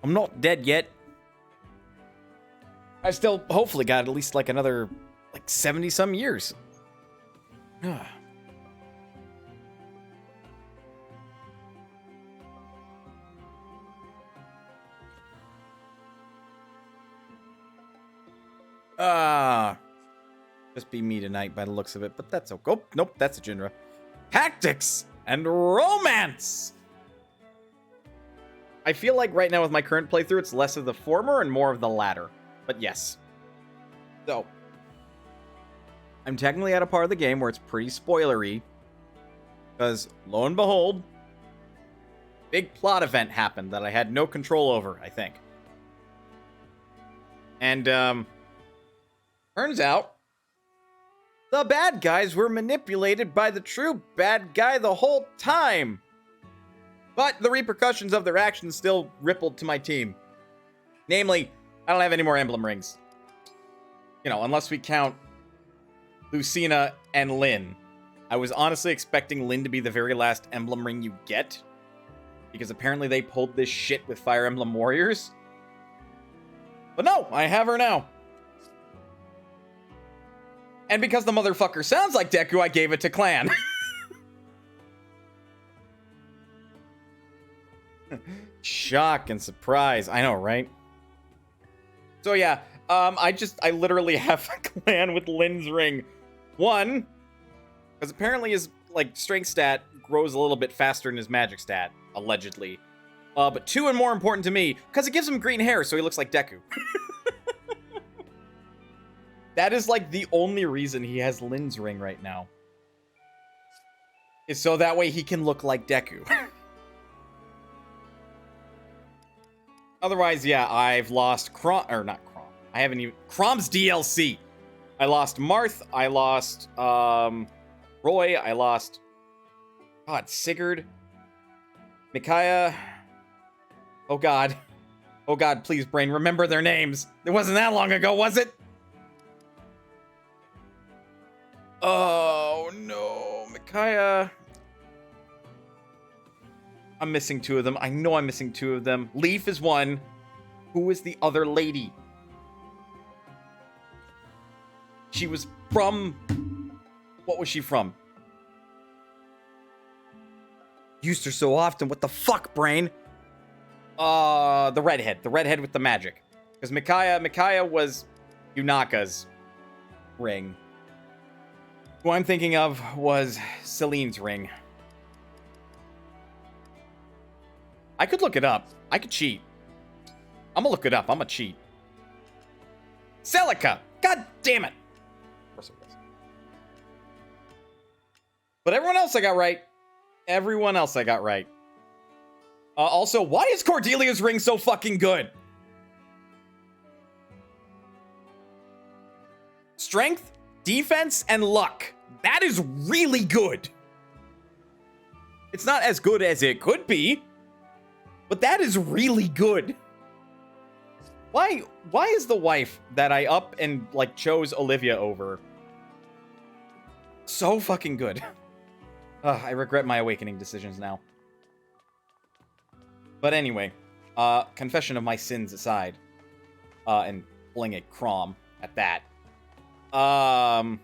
I'm not dead yet. I still hopefully got at least like another 70 some years. Just be me tonight by the looks of it, but that's okay. Oh, nope, that's a Jinra. Tactics and romance. I feel like right now with my current playthrough, it's less of the former and more of the latter. But yes. So, I'm technically at a part of the game where it's pretty spoilery. Because, lo and behold, big plot event happened that I had no control over, I think. And, turns out, the bad guys were manipulated by the true bad guy the whole time. But the repercussions of their actions still rippled to my team. Namely, I don't have any more emblem rings. You know, unless we count Lucina and Lyn. I was honestly expecting Lyn to be the very last emblem ring you get. Because apparently they pulled this shit with Fire Emblem Warriors. But no, I have her now. And because the motherfucker sounds like Deku, I gave it to Clan. Shock and surprise. I know, right? So yeah, I literally have a Clan with Lyn's ring. One, because apparently his, strength stat grows a little bit faster than his magic stat, allegedly. But two, and more important to me, because it gives him green hair, so he looks like Deku. That is, the only reason he has Lyn's ring right now. Is so that way he can look like Deku. Otherwise, yeah, I've lost I haven't even... Chrom's DLC! I lost Marth, I lost, Roy, I lost... God, Sigurd. Micaiah. Oh god. Oh god, please, brain, remember their names. It wasn't that long ago, was it? Oh, no. Micaiah. I'm missing two of them. I know I'm missing two of them. Leaf is one. Who is the other lady? She was from... What was she from? Used her so often. What the fuck, brain? The redhead. The redhead with the magic. Because Micaiah was Yunaka's ring. Who I'm thinking of was Celine's ring. I could look it up. I could cheat. I'm gonna look it up. I'm gonna cheat. Celica! God damn it! Of course it was. But everyone else I got right. Everyone else I got right. Also, why is Cordelia's ring so fucking good? Strength, defense, and luck. That is really good. It's not as good as it could be, but that is really good. Why is the wife that I up and chose Olivia over so fucking good? I regret my awakening decisions now. But anyway, confession of my sins aside, and pulling a Chrom at that. I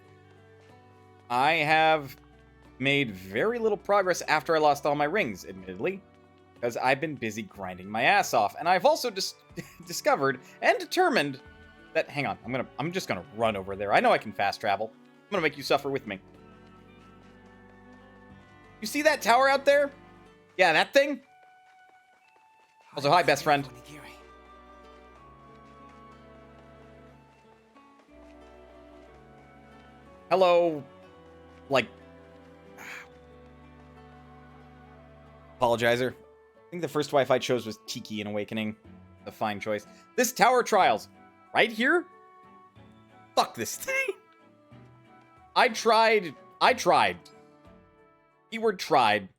have made very little progress after I lost all my rings, admittedly, because I've been busy grinding my ass off, and I've also discovered and determined that. Hang on, I'm just gonna run over there. I know I can fast travel. I'm gonna make you suffer with me. You see that tower out there? Yeah, that thing. Also, hi, best friend. Hello, apologizer. I think the first wife I chose was Tiki in Awakening. A fine choice. This tower trials. Right here? Fuck this thing. I tried. Keyword tried.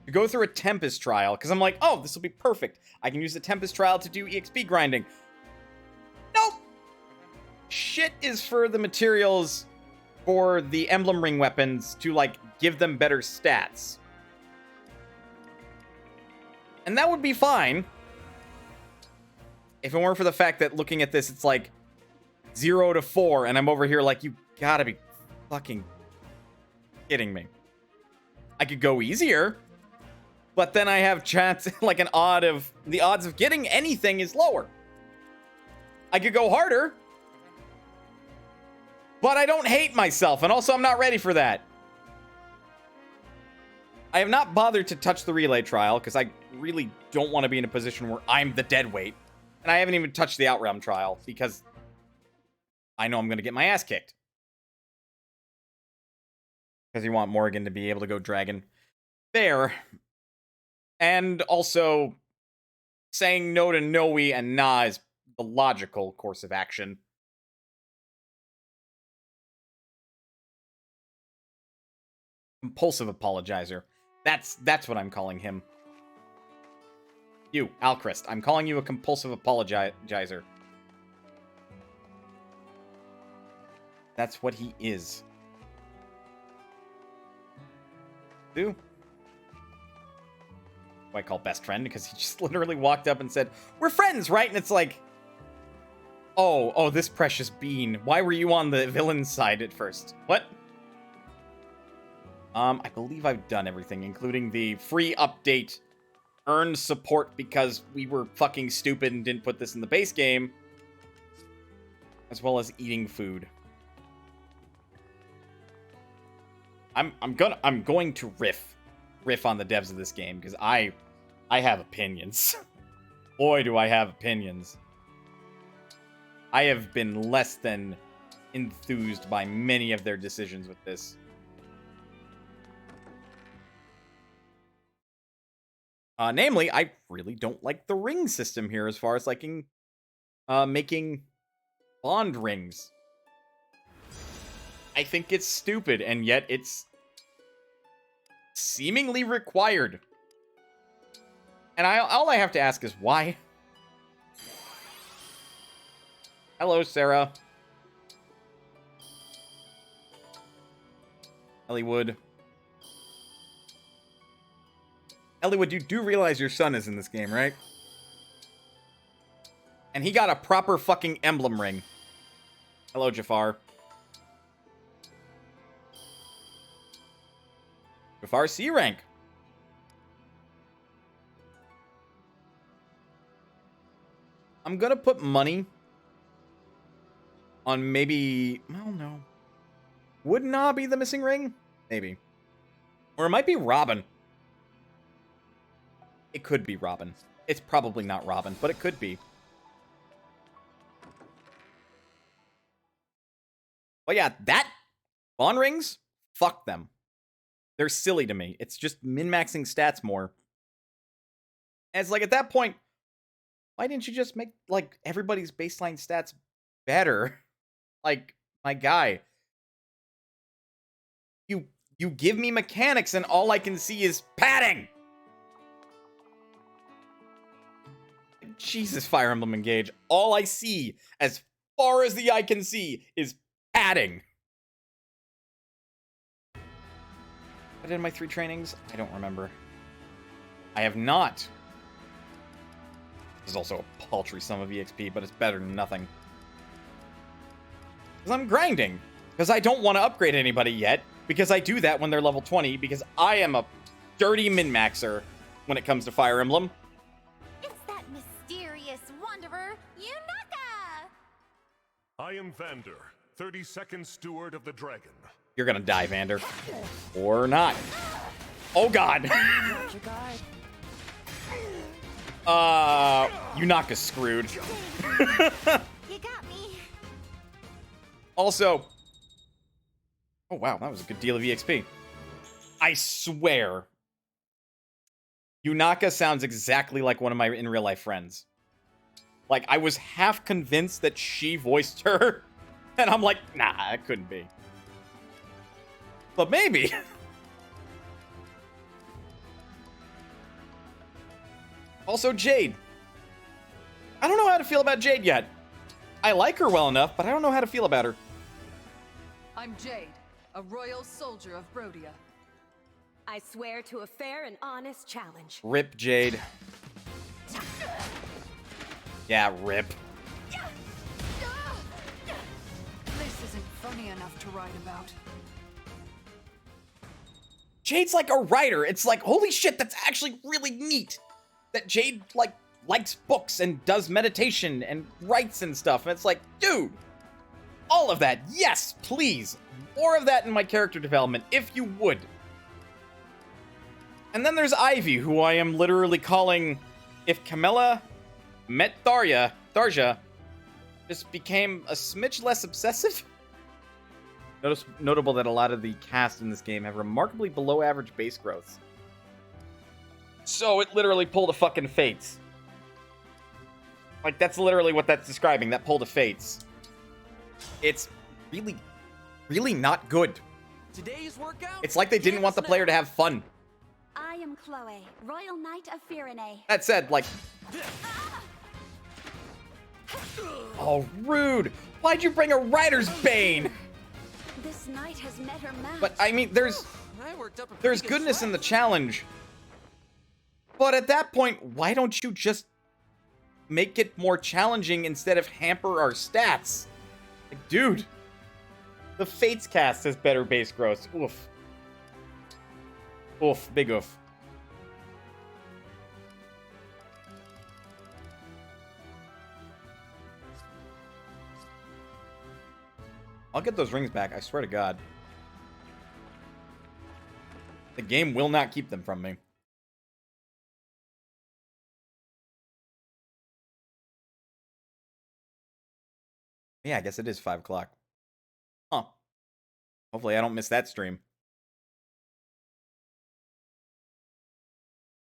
To go through a Tempest trial. Because I'm like, oh, this will be perfect. I can use the Tempest trial to do EXP grinding. Nope. Shit is for the materials for the emblem ring weapons to, give them better stats. And that would be fine If it weren't for the fact that looking at this, it's like 0 to 4, and I'm over here like, you gotta be fucking kidding me. I could go easier, but then I have chance, like the odds of getting anything is lower. I could go harder, but I don't hate myself, and also I'm not ready for that. I have not bothered to touch the relay trial, because I really don't want to be in a position where I'm the dead weight. And I haven't even touched the Outrealm trial, because I know I'm going to get my ass kicked. Because you want Morgan to be able to go dragon. Fair. And also, saying no to Noe and Na is the logical course of action. Compulsive apologizer. That's what I'm calling him. You, Alchrist, I'm calling you a compulsive apologizer. That's what he is. Who I call best friend, because he just literally walked up and said, "We're friends, right?" And it's like, oh, this precious bean. Why were you on the villain side at first? What? I believe I've done everything, including the free update, earned support because we were fucking stupid and didn't put this in the base game, as well as eating food. I'm going to riff on the devs of this game, because I have opinions. Boy, do I have opinions. I have been less than enthused by many of their decisions with this. Namely, I really don't like the ring system here as far as making bond rings. I think it's stupid, and yet it's seemingly required. And all I have to ask is why? Hello, Sarah. Elliewood. Elliewood, you do realize your son is in this game, right? And he got a proper fucking emblem ring. Hello, Jafar. Jafar C rank. I'm gonna put money on maybe, I don't know. Would Na be the missing ring? Maybe. Or it might be Robin. It could be Robin. It's probably not Robin, but it could be. But yeah, that bond rings, fuck them. They're silly to me. It's just min-maxing stats more. And it's like, at that point, why didn't you just make, like, everybody's baseline stats better? Like, my guy. You give me mechanics and all I can see is padding! Jesus, Fire Emblem Engage. All I see, as far as the eye can see, is padding. I did my 3 trainings? I don't remember. I have not. This is also a paltry sum of EXP, but it's better than nothing. Because I'm grinding. Because I don't want to upgrade anybody yet. Because I do that when they're level 20. Because I am a dirty min-maxer when it comes to Fire Emblem. It's that mysterious wanderer, Yunaka! I am Vander, 32nd Steward of the Dragon. You're gonna die, Vander. Or not. Oh, God. Yunaka's screwed. You got me. Also, oh wow, that was a good deal of EXP. I swear, Yunaka sounds exactly like one of my in real life friends. Like, I was half convinced that she voiced her, and I'm like, nah, it couldn't be. But maybe. Also, Jade. I don't know how to feel about Jade yet. I like her well enough, but I don't know how to feel about her. I'm Jade, a royal soldier of Brodia. I swear to a fair and honest challenge. Rip, Jade. Yeah, rip. This isn't funny enough to write about. Jade's like a writer. It's like, holy shit, that's actually really neat. That Jade, like, likes books and does meditation and writes and stuff. And it's like, dude, all of that, yes, please. More of that in my character development, if you would. And then there's Ivy, who I am literally calling, if Camilla met Tharja just became a smidge less obsessive. Notable that a lot of the cast in this game have remarkably below average base growths. So it literally pulled a fucking Fates. Like, that's literally what that's describing, that pull to Fates. It's really, really not good. Today's workout? It's like they didn't want the player to have fun. I am Chloe, Royal Knight of Firene. That said, like... Oh, rude! Why'd you bring a Rider's Bane? This knight has met her match. But, I mean, there's I worked up a pretty there's good goodness in the sweat. challenge. But at that point, why don't you just make it more challenging instead of hamper our stats? Like, dude, the Fates cast has better base growth. Oof. Oof, big oof. I'll get those rings back, I swear to God. The game will not keep them from me. Yeah, I guess it is 5 o'clock. Huh. Hopefully I don't miss that stream.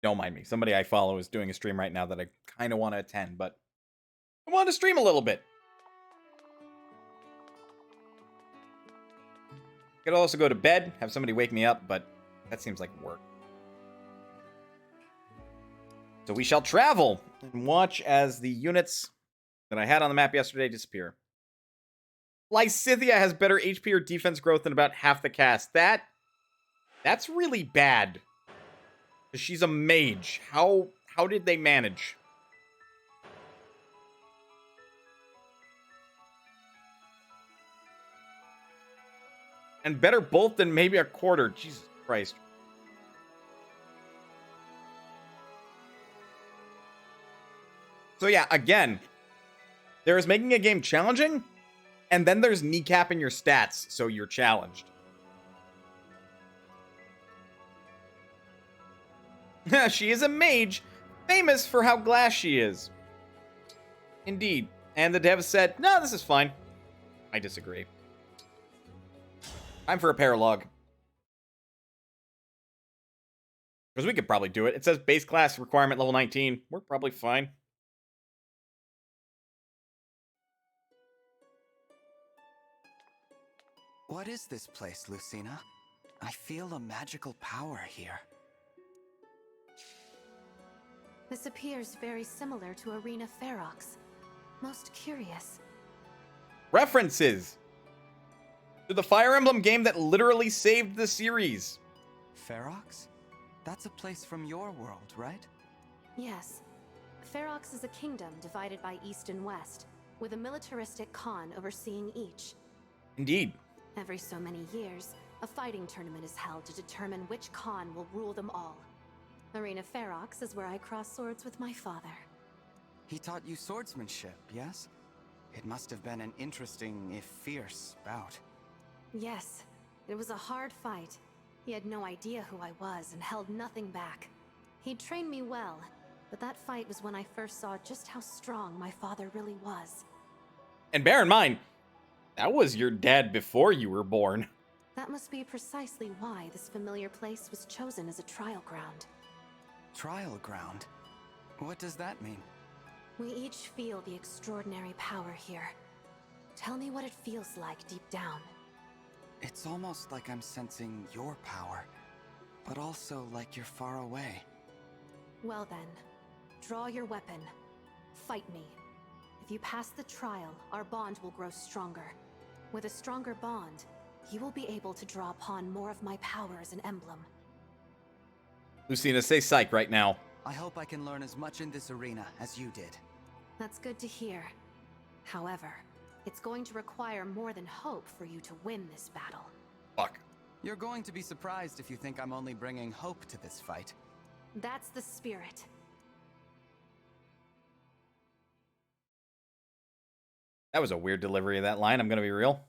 Don't mind me. Somebody I follow is doing a stream right now that I kind of want to attend, but I want to stream a little bit. Could also go to bed, have somebody wake me up, but that seems like work. So we shall travel and watch as the units that I had on the map yesterday disappear. Lysithia has better HP or defense growth than about half the cast. That's really bad. 'Cause she's a mage. How did they manage? And better both than maybe a quarter. Jesus Christ. So yeah, again, there is making a game challenging, and then there's kneecapping your stats so you're challenged. She is a mage, famous for how glass she is. Indeed. And the dev said, no, this is fine. I disagree. Time for a paralog. Because we could probably do it. It says base class requirement level 19. We're probably fine. What is this place, Lucina? I feel a magical power here. This appears very similar to Arena Ferox. Most curious. References to the Fire Emblem game that literally saved the series. Ferox? That's a place from your world, right? Yes. Ferox is a kingdom divided by east and west, with a militaristic Khan overseeing each. Indeed. Every so many years, a fighting tournament is held to determine which Khan will rule them all. Arena Ferox is where I cross swords with my father. He taught you swordsmanship, yes? It must have been an interesting, if fierce, bout. Yes, it was a hard fight. He had no idea who I was and held nothing back. He'd trained me well, but that fight was when I first saw just how strong my father really was. And bear in mind, that was your dad before you were born. That must be precisely why this familiar place was chosen as a trial ground. Trial ground? What does that mean? We each feel the extraordinary power here. Tell me what it feels like deep down. It's almost like I'm sensing your power, but also like you're far away. Well then, draw your weapon. Fight me. If you pass the trial, our bond will grow stronger. With a stronger bond, you will be able to draw upon more of my power as an emblem. Lucina, say psych right now. I hope I can learn as much in this arena as you did. That's good to hear. However, it's going to require more than hope for you to win this battle. Fuck. You're going to be surprised if you think I'm only bringing hope to this fight. That's the spirit. That was a weird delivery of that line, I'm gonna be real.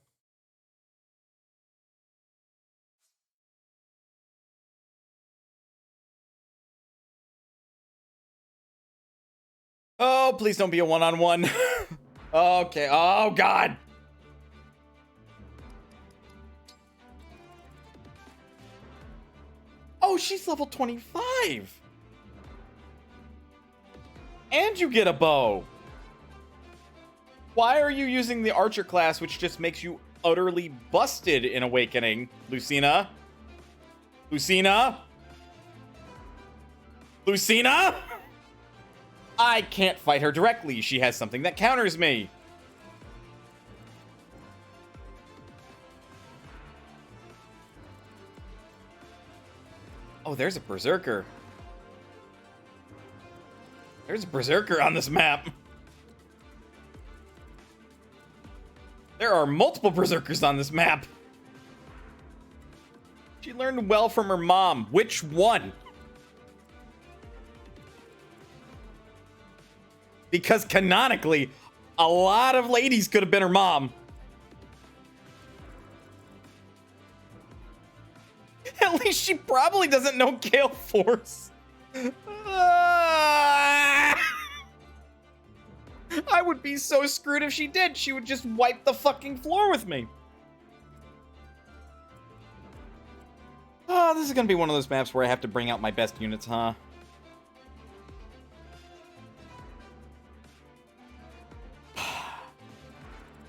Oh, please don't be a one-on-one. Okay. Oh, God. Oh, she's level 25. And you get a bow. Why are you using the archer class, which just makes you utterly busted in Awakening, Lucina? Lucina? Lucina? I can't fight her directly. She has something that counters me. Oh, there's a berserker. There's a berserker on this map. There are multiple berserkers on this map. She learned well from her mom. Which one? Because canonically, a lot of ladies could have been her mom. At least she probably doesn't know Gale Force. I would be so screwed if she did. She would just wipe the fucking floor with me. Oh, this is gonna be one of those maps where I have to bring out my best units, huh?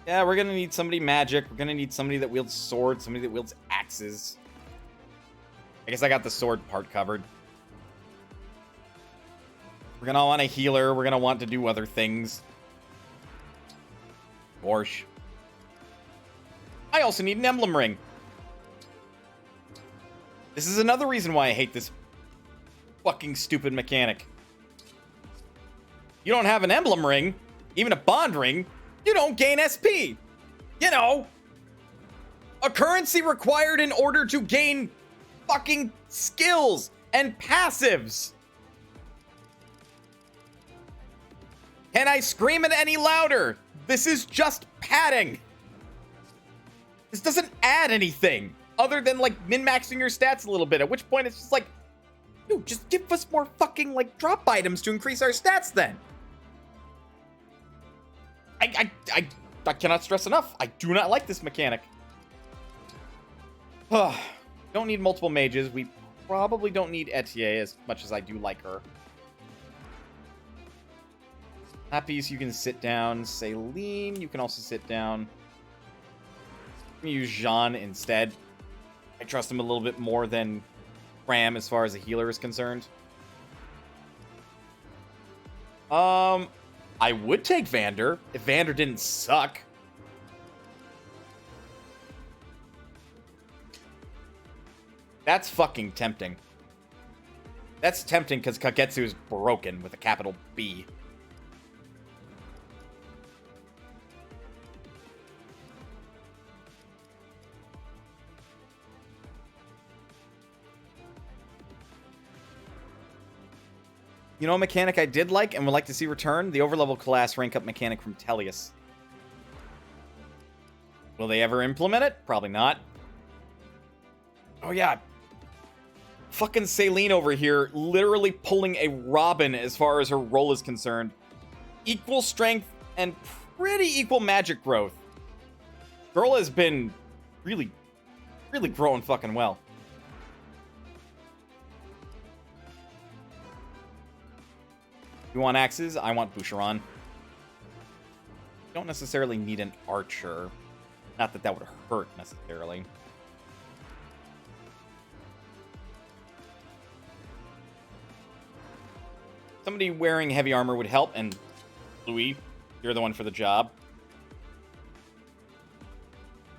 Yeah, we're gonna need somebody magic. We're gonna need somebody that wields swords, somebody that wields axes. I guess I got the sword part covered. We're gonna want a healer. We're gonna want to do other things. Gorsh. I also need an emblem ring. This is another reason why I hate this fucking stupid mechanic. You don't have an emblem ring, even a bond ring, you don't gain SP. You know, a currency required in order to gain fucking skills and passives. Can I scream it any louder? This is just padding. This doesn't add anything other than like min-maxing your stats a little bit, at which point it's just like, dude, just give us more fucking like drop items to increase our stats then. I cannot stress enough. I do not like this mechanic. Don't need multiple mages. We probably don't need Etier as much as I do like her. Appice, you can sit down. Celine, you can also sit down. I'm gonna use Jean instead. I trust him a little bit more than Ram as far as a healer is concerned. I would take Vander if Vander didn't suck. That's fucking tempting. That's tempting because Kagetsu is broken with a capital B. You know a mechanic I did like and would like to see return? The overlevel class rank up mechanic from Tellius. Will they ever implement it? Probably not. Oh yeah. Fucking Celine over here literally pulling a Robin as far as her role is concerned. Equal strength and pretty equal magic growth. Girl has been really growing fucking well. You want axes? I want Boucheron. Don't necessarily need an archer. Not that that would hurt necessarily. Somebody wearing heavy armor would help, and Louis, you're the one for the job.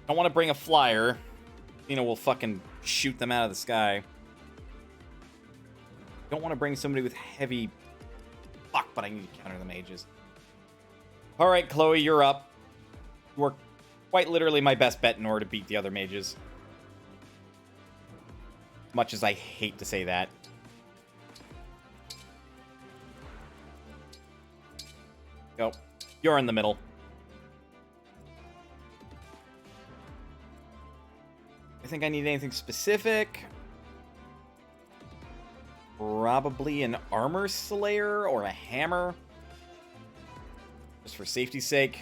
Don't want to bring a flyer. You know, we'll fucking shoot them out of the sky. Don't want to bring somebody with heavy... Fuck, but I need to counter the mages. All right, Chloe, you're up. You are quite literally my best bet in order to beat the other mages. Much as I hate to say that. Go. You're in the middle. I think I need anything specific. Probably an armor slayer or a hammer. Just for safety's sake.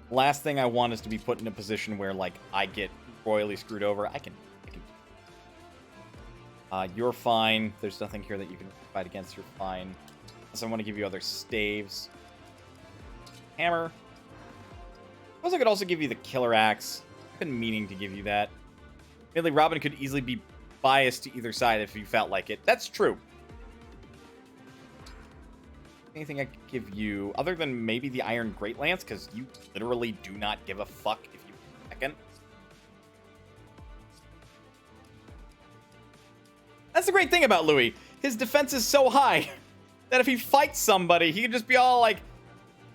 Last thing I want is to be put in a position where, like, I get royally screwed over. I can. You're fine. There's nothing here that you can fight against. You're fine. So I want to give you other staves. Hammer. I suppose I could also give you the killer axe. I've been meaning to give you that. Admittedly, Robin could easily be biased to either side if you felt like it. That's true. Anything I could give you other than maybe the Iron Great Lance, because you literally do not give a fuck if you second. That's the great thing about Louis. His defense is so high that if he fights somebody, he can just be all like,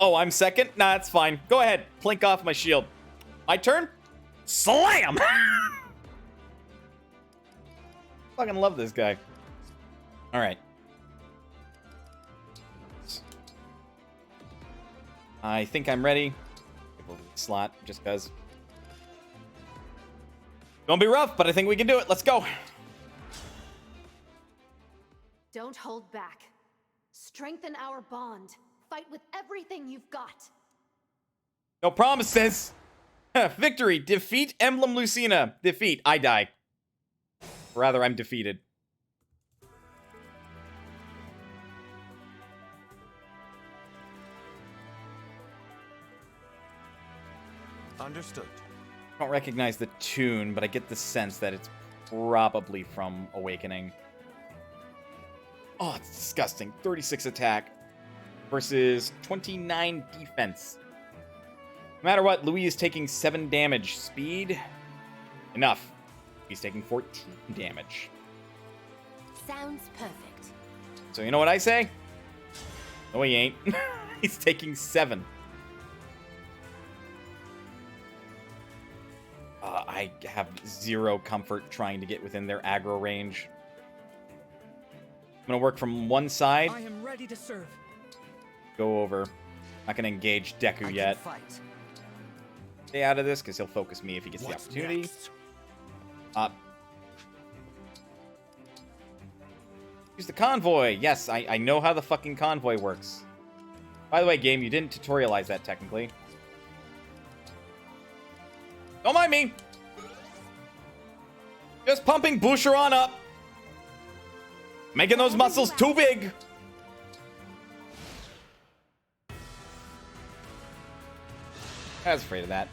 oh, I'm second? Nah, that's fine. Go ahead. Plink off my shield. My turn? Slam! Fucking love this guy. All right. I think I'm ready. Slot, just because. Gonna be rough, but I think we can do it. Let's go. Don't hold back. Strengthen our bond. Fight with everything you've got. No promises. Victory. Defeat Emblem Lucina. Defeat. I die. Rather, I'm defeated. Understood. I don't recognize the tune, but I get the sense that it's probably from Awakening. Oh, it's disgusting. 36 attack versus 29 defense. No matter what, Louis is taking 7 damage. Speed? Enough. He's taking 14 damage. Sounds perfect. So you know what I say? No, he ain't. He's taking 7. I have 0 comfort trying to get within their aggro range. I'm gonna work from one side. I am ready to serve. Go over. Not gonna engage Deku yet. Fight. Stay out of this because he'll focus me if he gets the opportunity. Use the convoy. Yes, I know how the fucking convoy works. By the way, game, you didn't tutorialize that technically. Don't mind me. Just pumping Boucheron up. Making those muscles too big. I was afraid of that.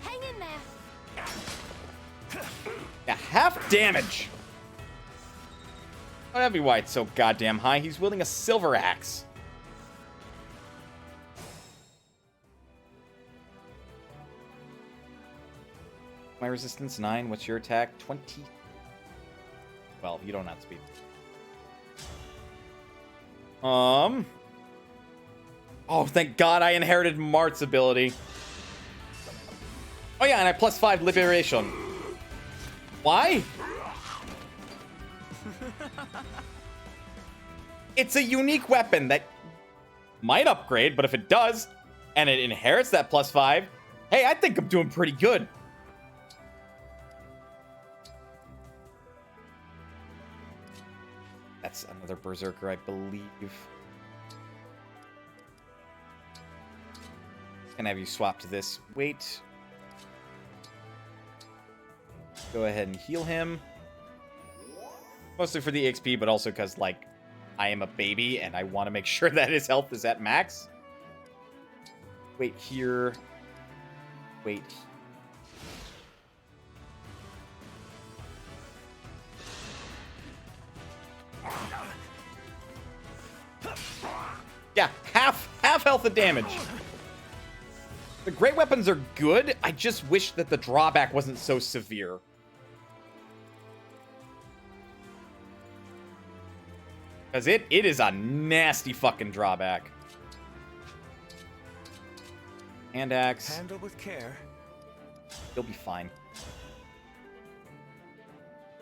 Hang in there. Yeah, half damage. Oh, that'd be why it's so goddamn high. He's wielding a silver axe. My resistance 9. What's your attack? 20. 12. You don't have speed. Oh, thank God I inherited Mart's ability. Oh yeah, and I +5 liberation. Why? It's a unique weapon that might upgrade, but if it does, and it inherits that +5, hey, I think I'm doing pretty good. That's another Berserker, I believe. Gonna have you swap to this. Wait. Go ahead and heal him. Mostly for the XP, but also because, like, I am a baby and I want to make sure that his health is at max. Wait here. Wait. Yeah, half health of damage. The great weapons are good. I just wish that the drawback wasn't so severe. Because it is a nasty fucking drawback. Hand axe. Handle with care. You'll be fine.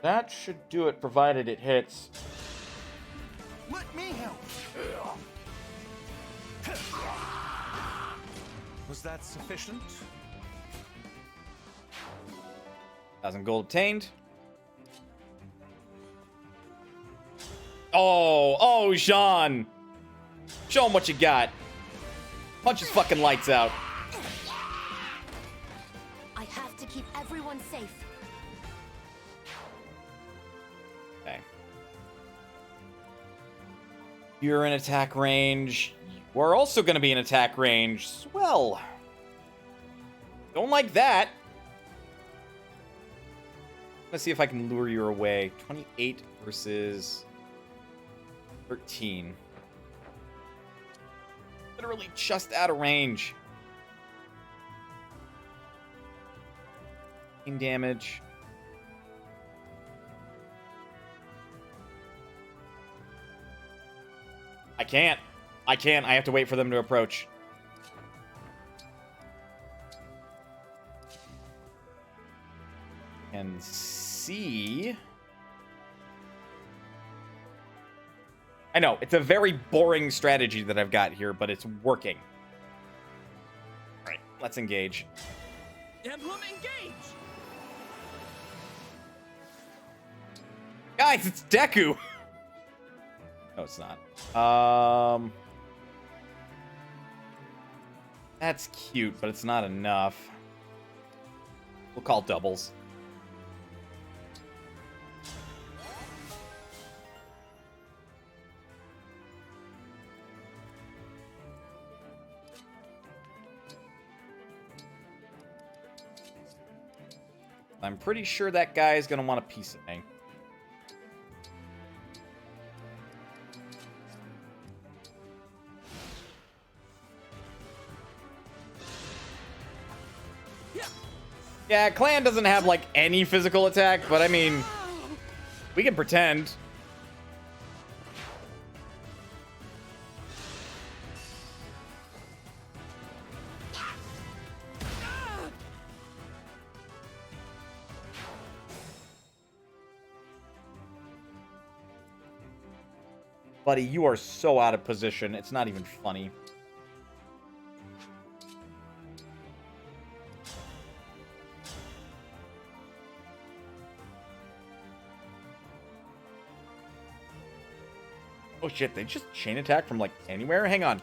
That should do it, provided it hits. Let me help. Was that sufficient? 1,000 gold obtained. Oh, Jean. Show him what you got. Punch his fucking lights out. I have to keep everyone safe. Okay. You're in attack range. We're also going to be in attack range. Swell. Don't like that. Let's see if I can lure you away. 28 versus 13. Literally just out of range. Team damage. I can't. I have to wait for them to approach. And see. I know, it's a very boring strategy that I've got here, but it's working. All right, let's engage. Emblem, engage! Guys, it's Deku! No, it's not. That's cute, but it's not enough. We'll call doubles. I'm pretty sure that guy is going to want a piece of me. Yeah, Clan doesn't have, like, any physical attack, but I mean, we can pretend. Buddy, you are so out of position. It's not even funny. Oh shit, they just chain attack from like anywhere? Hang on.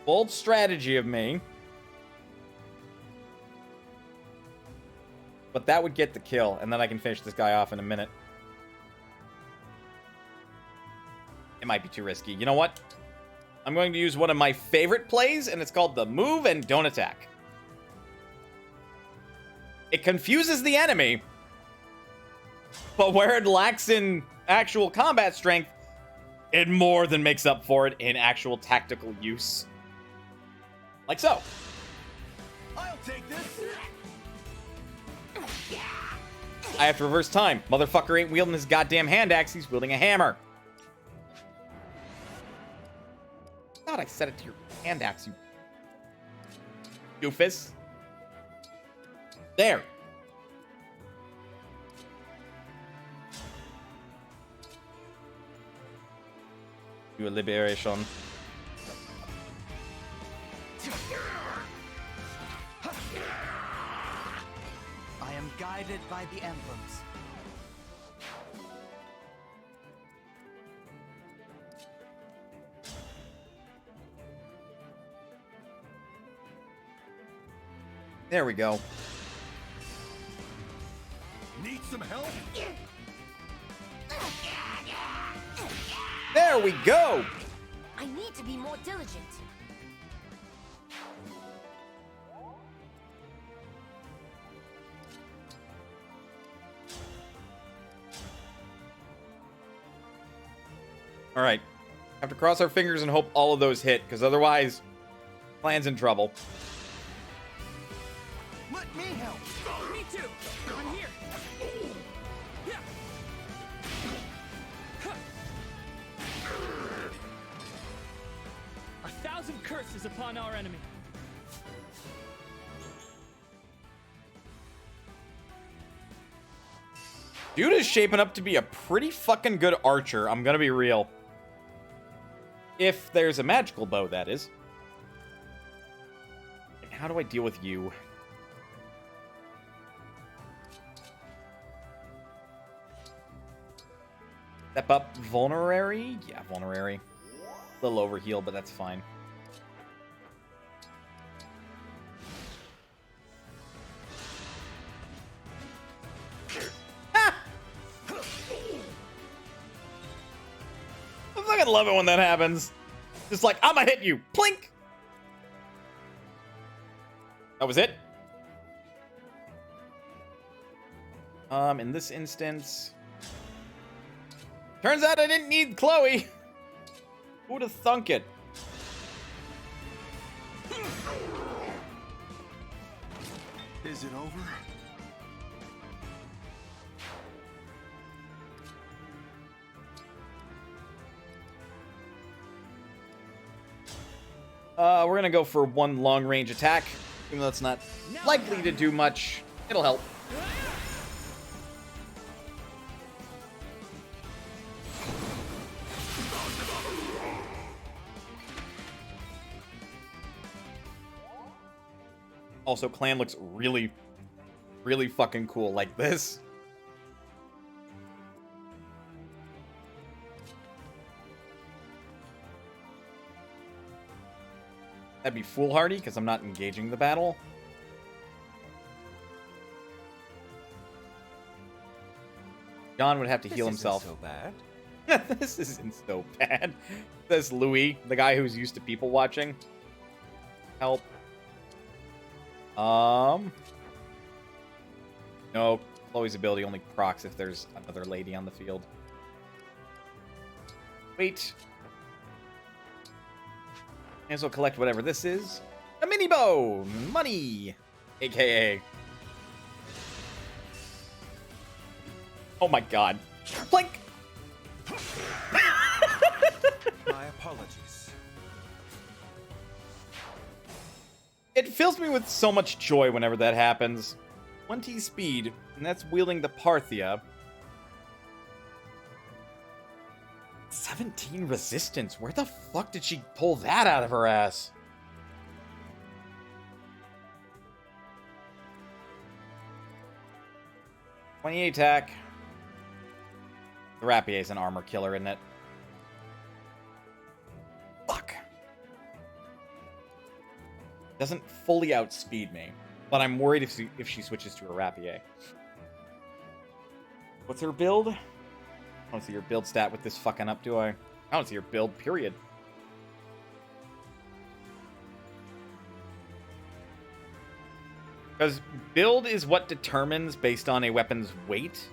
Bold strategy of me. But that would get the kill, and then I can finish this guy off in a minute. It might be too risky. You know what? I'm going to use one of my favorite plays, and it's called the move and don't attack. It confuses the enemy, but where it lacks in actual combat strength, it more than makes up for it in actual tactical use. Like so. I'll take this. I have to reverse time. Motherfucker ain't wielding his goddamn hand axe, he's wielding a hammer. I thought I set it to your hand axe, you doofus. There. You a liberation. I am guided by the emblems. There we go. Need some help? There we go. I need to be more diligent. All right. Have to cross our fingers and hope all of those hit, because otherwise, Clan's in trouble. Let me help. Me too. I'm here. Yeah. Huh. 1,000 curses upon our enemy. Dude is shaping up to be a pretty fucking good archer. I'm gonna be real. If there's a magical bow, that is. How do I deal with you? Step up vulnerary? Yeah, vulnerary. A little overheal, but that's fine. Ah! I fucking love it when that happens. Just like, I'ma hit you. Plink! That was it? In this instance... Turns out I didn't need Chloe. Who would have thunk it? Is it over? We're gonna go for one long-range attack. Even though it's not likely to do much, it'll help. Also, Clan looks really, really fucking cool like this. That'd be foolhardy, because I'm not engaging the battle. John would have to heal himself. Isn't so bad. This isn't so bad. This Louis, the guy who's used to people watching. Help. No, Chloe's ability only procs if there's another lady on the field. Wait. May as well collect whatever this is. A mini bow! Money! AKA. Oh my god. Plink! My apologies. It fills me with so much joy whenever that happens. 20 speed, and that's wielding the Parthia. 17 resistance. Where the fuck did she pull that out of her ass? .28 attack. The Rapier is an armor killer, isn't it? Fuck. Doesn't fully outspeed me, but I'm worried if she switches to a Rapier. What's her build? I don't see your build stat with this fucking up, do I? I don't see your build, period. Because build is what determines based on a weapon's weight.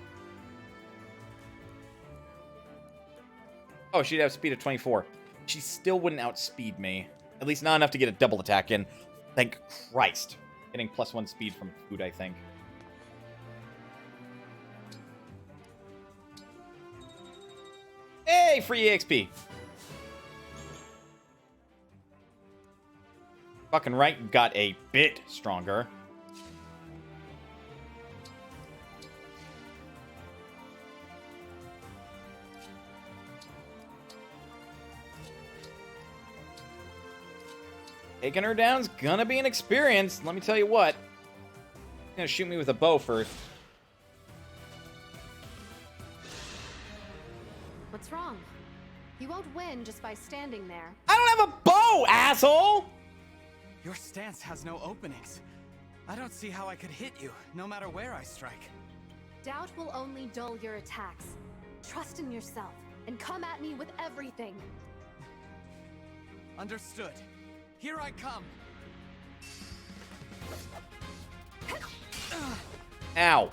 Oh, she'd have speed of 24. She still wouldn't outspeed me. At least not enough to get a double attack in. Thank Christ. Getting +1 speed from food, I think. Hey, free EXP. Fucking right, got a bit stronger. Taking her down's gonna be an experience, let me tell you what. She's gonna shoot me with a bow first. What's wrong? You won't win just by standing there. I don't have a bow, asshole! Your stance has no openings. I don't see how I could hit you, no matter where I strike. Doubt will only dull your attacks. Trust in yourself, and come at me with everything. Understood. Here I come. Ow.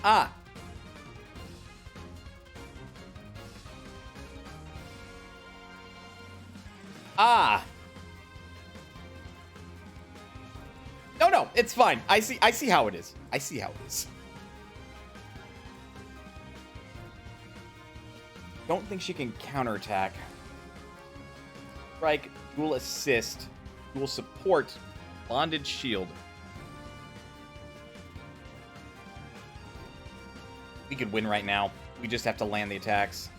Ah. Ah. No, it's fine. I see how it is. I see how it is. Don't think she can counterattack. Strike, dual assist, dual support, bonded shield. We could win right now. We just have to land the attacks.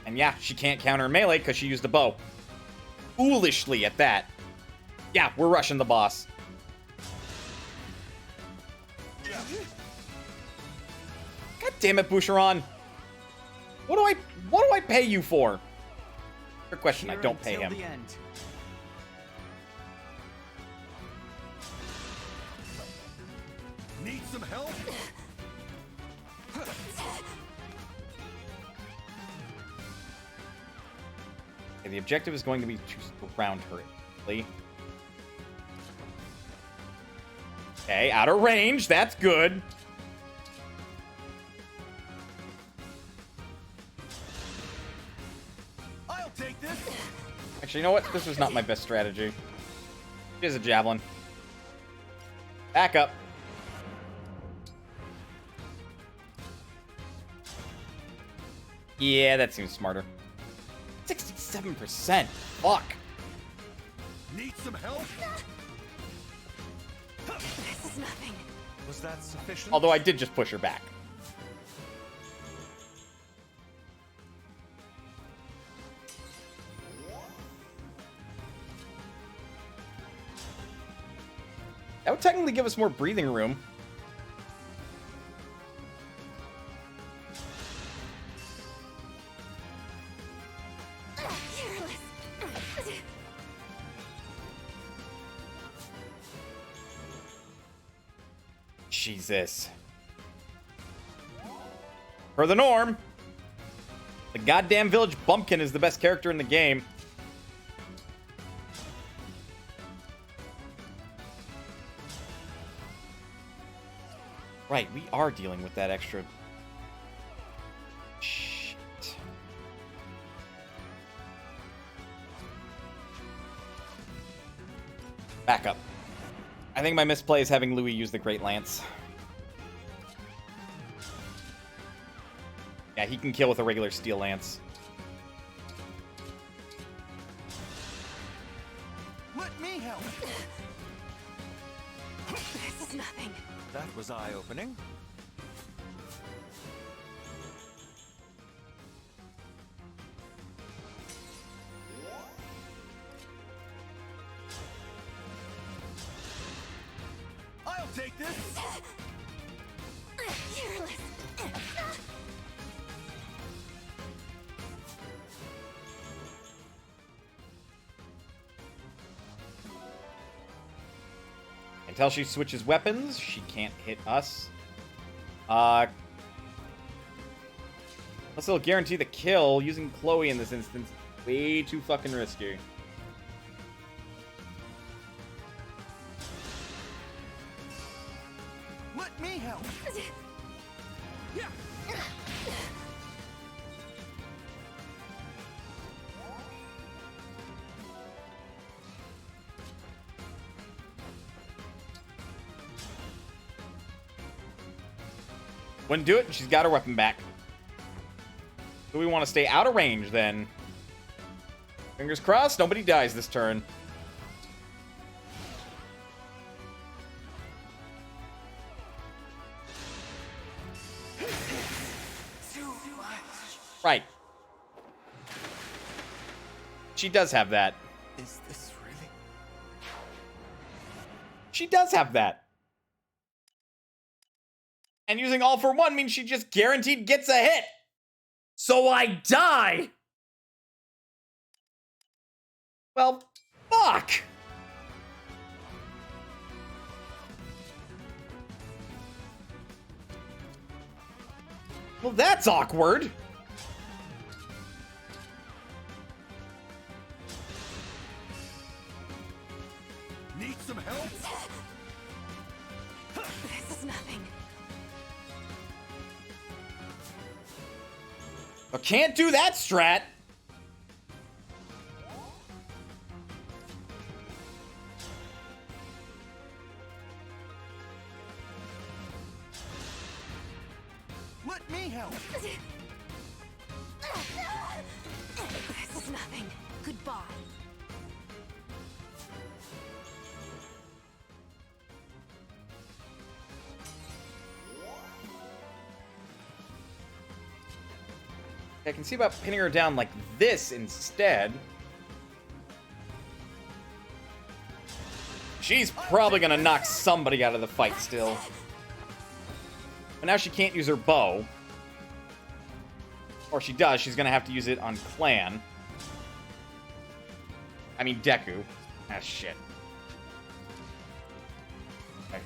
And yeah, she can't counter melee because she used a bow. Foolishly at that. Yeah, we're rushing the boss. God damn it, Boucheron. What do I pay you for? Good question, I don't pay him. The end. Need some help? Okay, the objective is going to be to surround her. Okay, out of range. That's good. I'll take this. Actually, you know what? This was not my best strategy. It is a javelin. Back up. Yeah, that seems smarter. 67%. Fuck. Need some help? This is nothing. Was that sufficient? Although I did just push her back. That would technically give us more breathing room. Jesus. Per the norm, the goddamn village bumpkin is the best character in the game. Right, we are dealing with that extra... Shit. Back up. I think my misplay is having Louis use the Great Lance. Yeah, he can kill with a regular Steel Lance. Let me help. This is nothing. That was eye-opening. I'll take this. Careless. Until she switches weapons, she can't hit us. Unless it'll guarantee the kill, using Chloe in this instance, way too fucking risky. Let me help. Yeah. Wouldn't do it, and she's got her weapon back. Do we want to stay out of range, then? Fingers crossed, nobody dies this turn. Right. She does have that. Is this really? She does have that. And using all for one means she just guaranteed gets a hit. So I die. Well, fuck. Well, that's awkward. Need some help? This is nothing. I can't do that strat. help. This is nothing. Goodbye. I can see about pinning her down like this instead. She's probably gonna knock somebody out of the fight still. But now she can't use her bow. Or she does, she's gonna have to use it on Clan. I mean Deku. Ah, shit. Okay.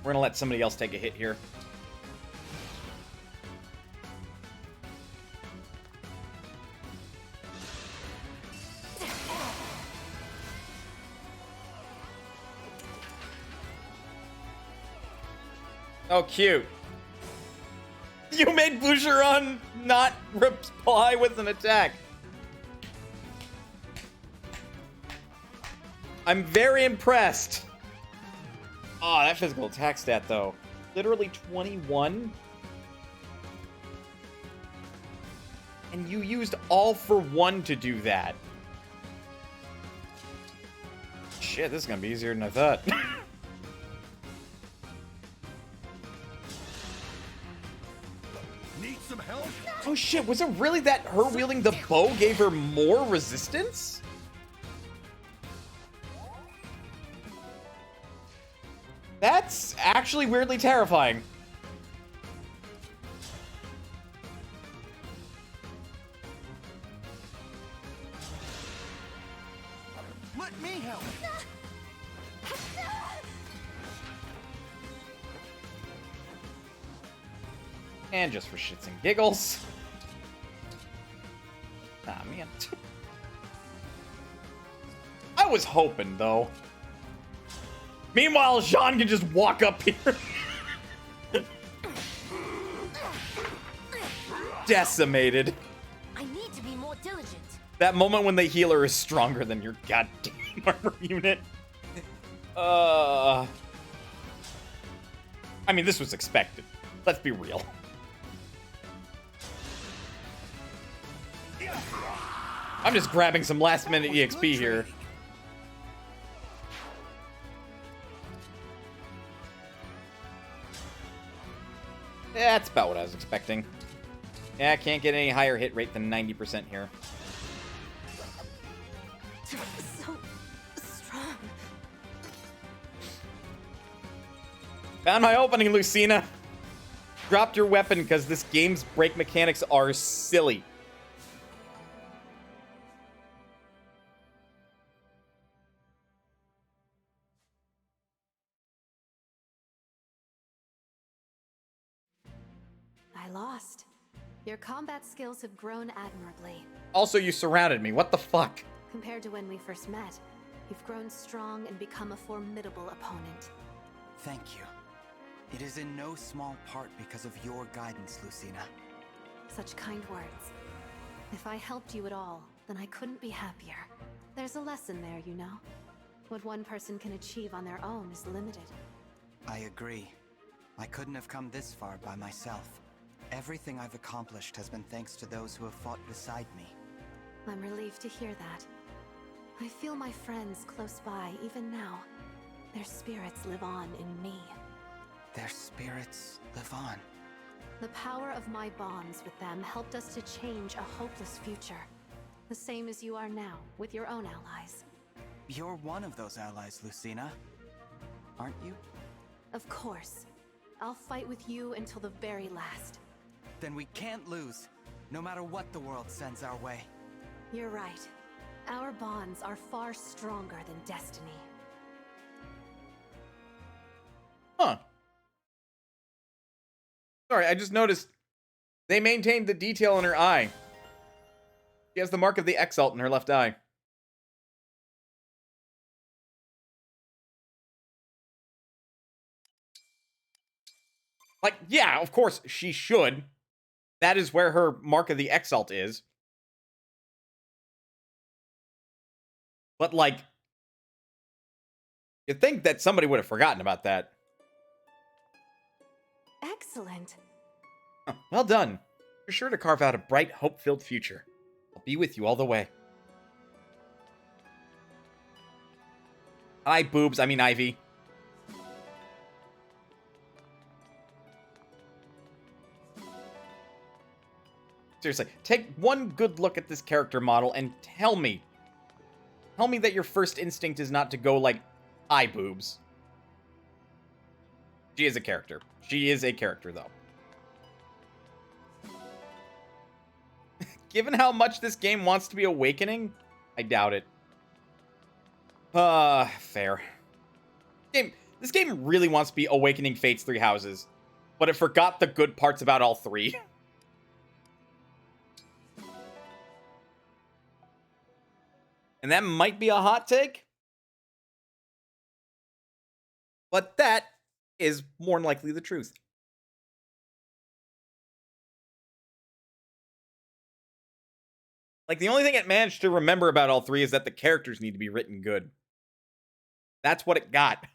We're gonna let somebody else take a hit here. Oh, cute. You made Boucheron not reply with an attack. I'm very impressed. Oh, that physical attack stat, though. Literally 21. And you used all for one to do that. Shit, this is gonna be easier than I thought. Need some help? Oh shit, was it really that her wielding the bow gave her more resistance? That's actually weirdly terrifying. Let me help. And just for shits and giggles. Ah, man. I was hoping, though. Meanwhile, Jean can just walk up here. Decimated. I need to be more diligent. That moment when the healer is stronger than your goddamn armor unit. I mean, this was expected. Let's be real. I'm just grabbing some last-minute EXP here. Yeah, that's about what I was expecting. Yeah, I can't get any higher hit rate than 90% here. So strong. Found my opening, Lucina. Dropped your weapon because this game's break mechanics are silly. I lost. Your combat skills have grown admirably. Also, you surrounded me. What the fuck? Compared to when we first met, you've grown strong and become a formidable opponent. Thank you. It is in no small part because of your guidance, Lucina. Such kind words. If I helped you at all, then I couldn't be happier. There's a lesson there, you know. What one person can achieve on their own is limited. I agree. I couldn't have come this far by myself. Everything I've accomplished has been thanks to those who have fought beside me. I'm relieved to hear that. I feel my friends close by even now. Their spirits live on in me. Their spirits live on. The power of my bonds with them helped us to change a hopeless future. The same as you are now, with your own allies. You're one of those allies, Lucina. Aren't you? Of course. I'll fight with you until the very last. Then we can't lose, no matter what the world sends our way. You're right. Our bonds are far stronger than destiny. Huh. Sorry, I just noticed they maintained the detail in her eye. She has the mark of the Exalt in her left eye. Like, yeah, of course she should. That is where her mark of the Exalt is. But, like, you'd think that somebody would have forgotten about that. Excellent. Huh, well done. You're sure to carve out a bright, hope-filled future. I'll be with you all the way. Hi, boobs. I mean, Ivy. Seriously, take one good look at this character model and tell me that your first instinct is not to go like, hi, boobs. She is a character. She is a character, though. Given how much this game wants to be awakening, I doubt it. Fair. This game really wants to be Awakening Fate's Three Houses, but it forgot the good parts about all three. And that might be a hot take, but that is more than likely the truth. Like, the only thing it managed to remember about all three is that the characters need to be written good. That's what it got.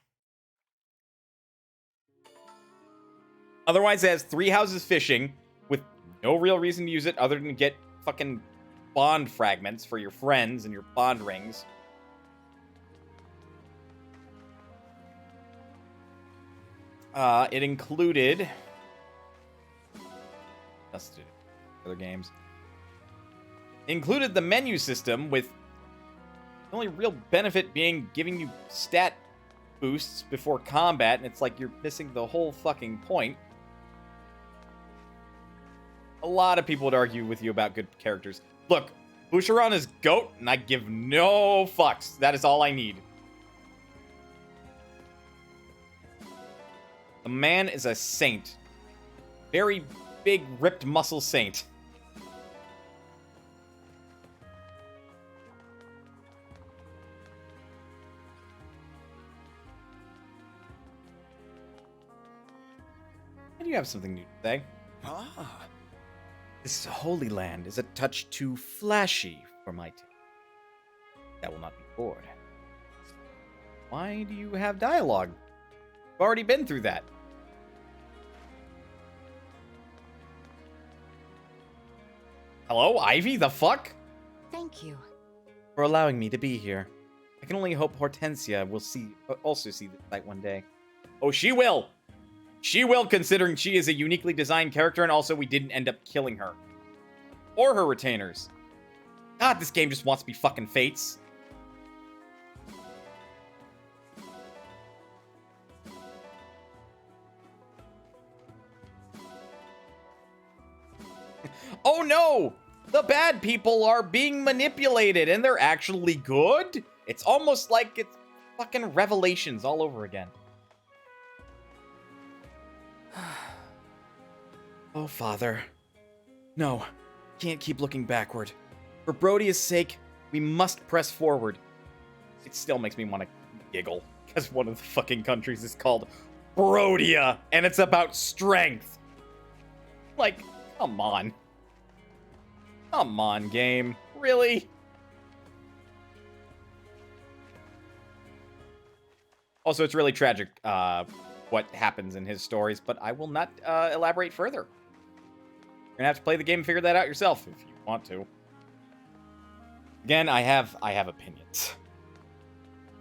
Otherwise, it has Three Houses Fishing with no real reason to use it other than to get fucking bond fragments for your friends and your bond rings. It included... other games. It included the menu system with the only real benefit being giving you stat boosts before combat, and it's like you're missing the whole fucking point. A lot of people would argue with you about good characters. Look, Boucheron is GOAT, and I give no fucks. That is all I need. The man is a saint. Very big, ripped muscle saint. And you have something new to say. Ah. This Holy Land is a touch too flashy for my taste. That will not be bored. Why do you have dialogue? I've already been through that. Hello, Ivy? The fuck? Thank you. For allowing me to be here. I can only hope Hortensia will also see the sight one day. Oh, she will! She will, considering she is a uniquely designed character, and also we didn't end up killing her. Or her retainers. God, this game just wants to be fucking Fates. Oh no! The bad people are being manipulated, and they're actually good? It's almost like it's fucking Revelations all over again. Oh, Father. No, can't keep looking backward. For Brodia's sake, we must press forward. It still makes me want to giggle, because one of the fucking countries is called Brodia, and it's about strength. Like, come on. Come on, game. Really? Also, it's really tragic, what happens in his stories, but I will not elaborate further. You're gonna have to play the game and figure that out yourself if you want to. Again, I have opinions.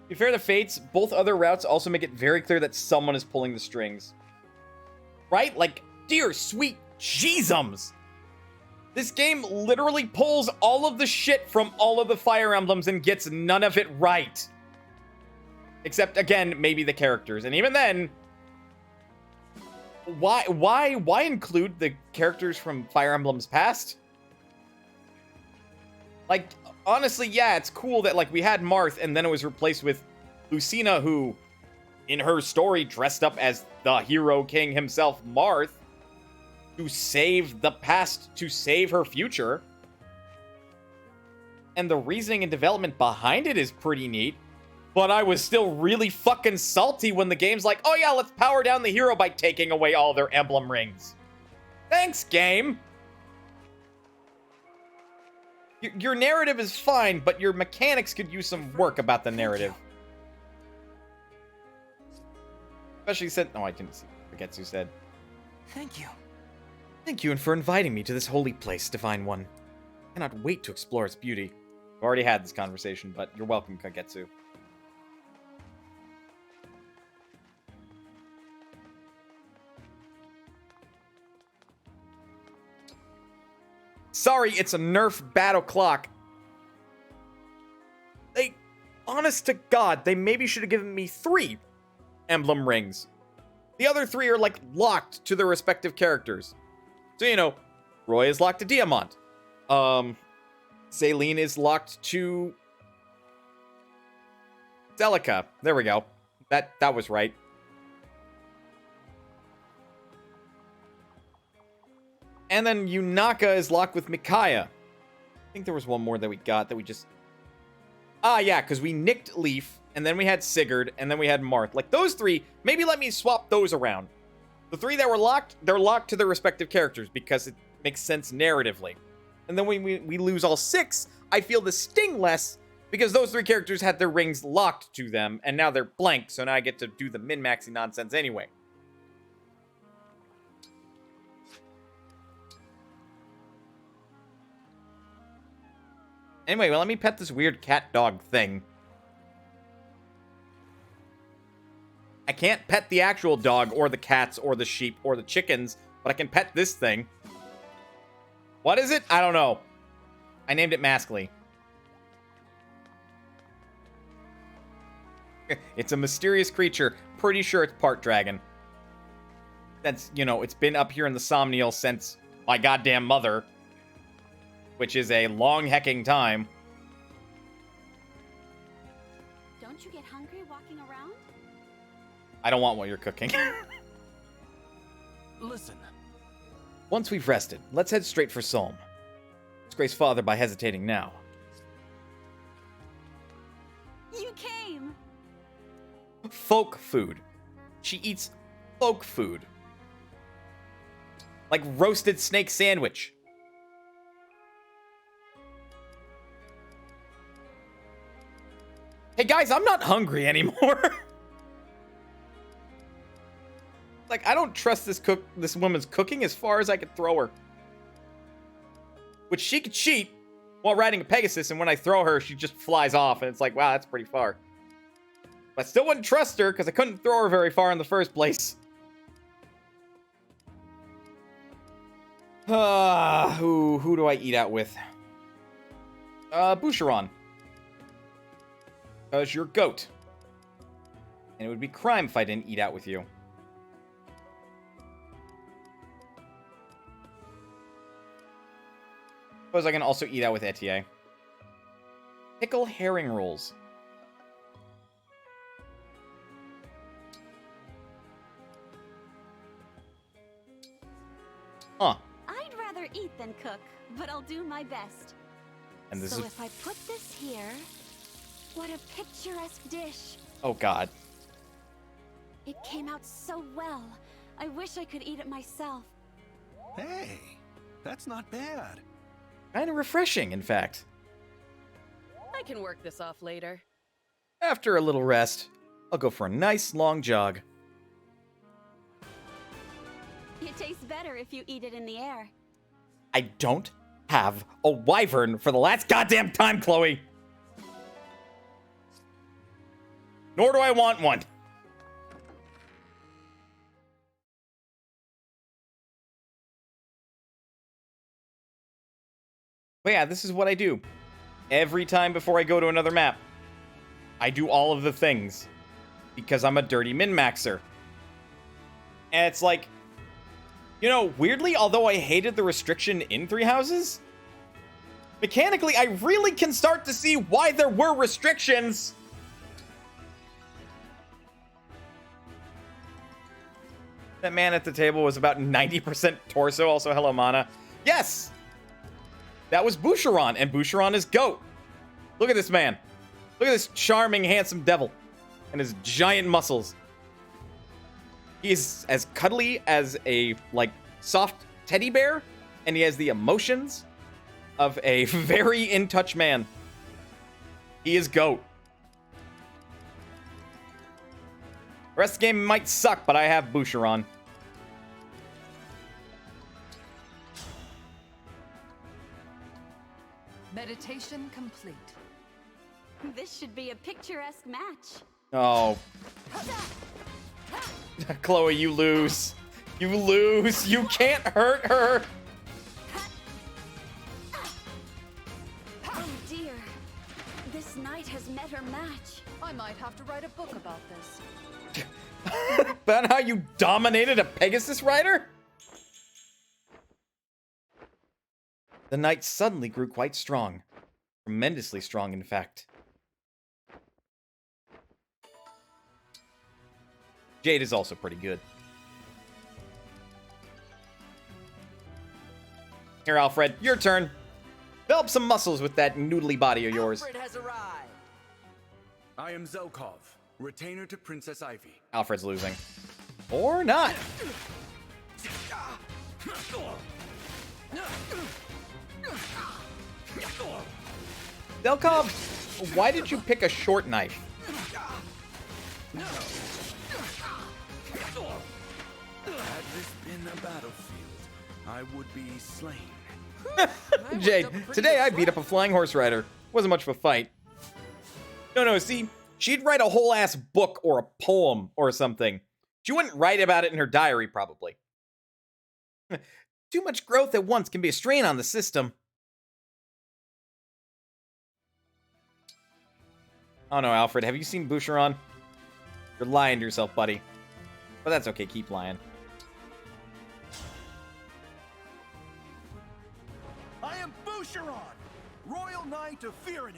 To be fair to Fates, both other routes also make it very clear that someone is pulling the strings. Right? Like, dear sweet Jeezums! This game literally pulls all of the shit from all of the Fire Emblems and gets none of it right. Except, again, maybe the characters. And even then, why include the characters from Fire Emblem's past? Like, honestly, yeah, it's cool that, like, we had Marth and then it was replaced with Lucina, who, in her story, dressed up as the Hero King himself, Marth, to save the past, to save her future. And the reasoning and development behind it is pretty neat. But I was still really fucking salty when the game's like, oh yeah, let's power down the hero by taking away all their emblem rings. Thanks, game. Your narrative is fine, but your mechanics could use some work about the narrative. Especially since... Oh, I didn't see what Getsu said. Thank you. Thank you, and for inviting me to this holy place, Divine One. I cannot wait to explore its beauty. I've already had this conversation, but you're welcome, Kagetsu. Sorry, it's a Nerf battle clock. Honest to God, they maybe should have given me 3 emblem rings. The other 3 are, like, locked to their respective characters. So, you know, Roy is locked to Diamant. Celine is locked to Celica. There we go. That was right. And then Yunaka is locked with Mikaya. I think there was one more that we got that we just... Ah, yeah, because we nicked Leaf, and then we had Sigurd, and then we had Marth. Like, those 3, maybe let me swap those around. The 3 that were locked, they're locked to their respective characters because it makes sense narratively. And then when we lose all 6, I feel the sting less because those 3 characters had their rings locked to them, and now they're blank, so now I get to do the min-maxing nonsense anyway. Anyway, well, let me pet this weird cat-dog thing. I can't pet the actual dog, or the cats, or the sheep, or the chickens, but I can pet this thing. What is it? I don't know. I named it Maskly. It's a mysterious creature. Pretty sure it's part dragon. That's, you know, it's been up here in the Somniel since my goddamn mother. Which is a long hecking time. Don't you get hungry walking around? I don't want what you're cooking. Listen. Once we've rested, let's head straight for Solm. Disgrace father by hesitating now. You came! Folk food. She eats folk food. Like roasted snake sandwich. Hey guys, I'm not hungry anymore. Like, I don't trust this woman's cooking as far as I could throw her. Which she could cheat while riding a Pegasus, and when I throw her, she just flies off, and it's like, wow, that's pretty far. But I still wouldn't trust her, because I couldn't throw her very far in the first place. Who do I eat out with? Boucheron. Because you're goat. And it would be crime if I didn't eat out with you. Suppose I can also eat out with Etier. Pickle herring rolls. Huh. I'd rather eat than cook, but I'll do my best. And this so is... if I put this here... What a picturesque dish. Oh, God. It came out so well. I wish I could eat it myself. Hey, that's not bad. Kind of refreshing, in fact. I can work this off later. After a little rest, I'll go for a nice long jog. It tastes better if you eat it in the air. I don't have a wyvern for the last goddamn time, Chloe! Nor do I want one. But yeah, this is what I do. Every time before I go to another map, I do all of the things. Because I'm a dirty min-maxer. And it's like, you know, weirdly, although I hated the restriction in Three Houses, mechanically, I really can start to see why there were restrictions. That man at the table was about 90% torso. Also, hello, Mana. Yes! That was Boucheron, and Boucheron is GOAT. Look at this man. Look at this charming, handsome devil. And his giant muscles. He's as cuddly as a, like, soft teddy bear. And he has the emotions of a very in-touch man. He is GOAT. The rest of the game might suck, but I have Boucheron. Meditation complete. This should be a picturesque match. Oh. Chloe, you lose. You lose. You can't hurt her. Oh dear. This knight has met her match. I might have to write a book about this. About how you dominated a Pegasus rider? The knight suddenly grew quite strong. Tremendously strong, in fact. Jade is also pretty good. Here, Alfred, your turn. Develop some muscles with that noodly body of yours. Alfred has arrived. I am Zelkov, retainer to Princess Ivy. Alfred's losing. Or not. Zelkov, why did you pick a short knife? Had this been a battlefield, I would be slain. Jade, today I beat up a flying horse rider. Wasn't much of a fight. No, see, she'd write a whole ass book or a poem or something. She wouldn't write about it in her diary, probably. Too much growth at once can be a strain on the system. Oh no, Alfred, have you seen Boucheron? You're lying to yourself, buddy. But that's okay, keep lying. I am Boucheron, Royal Knight of Firene.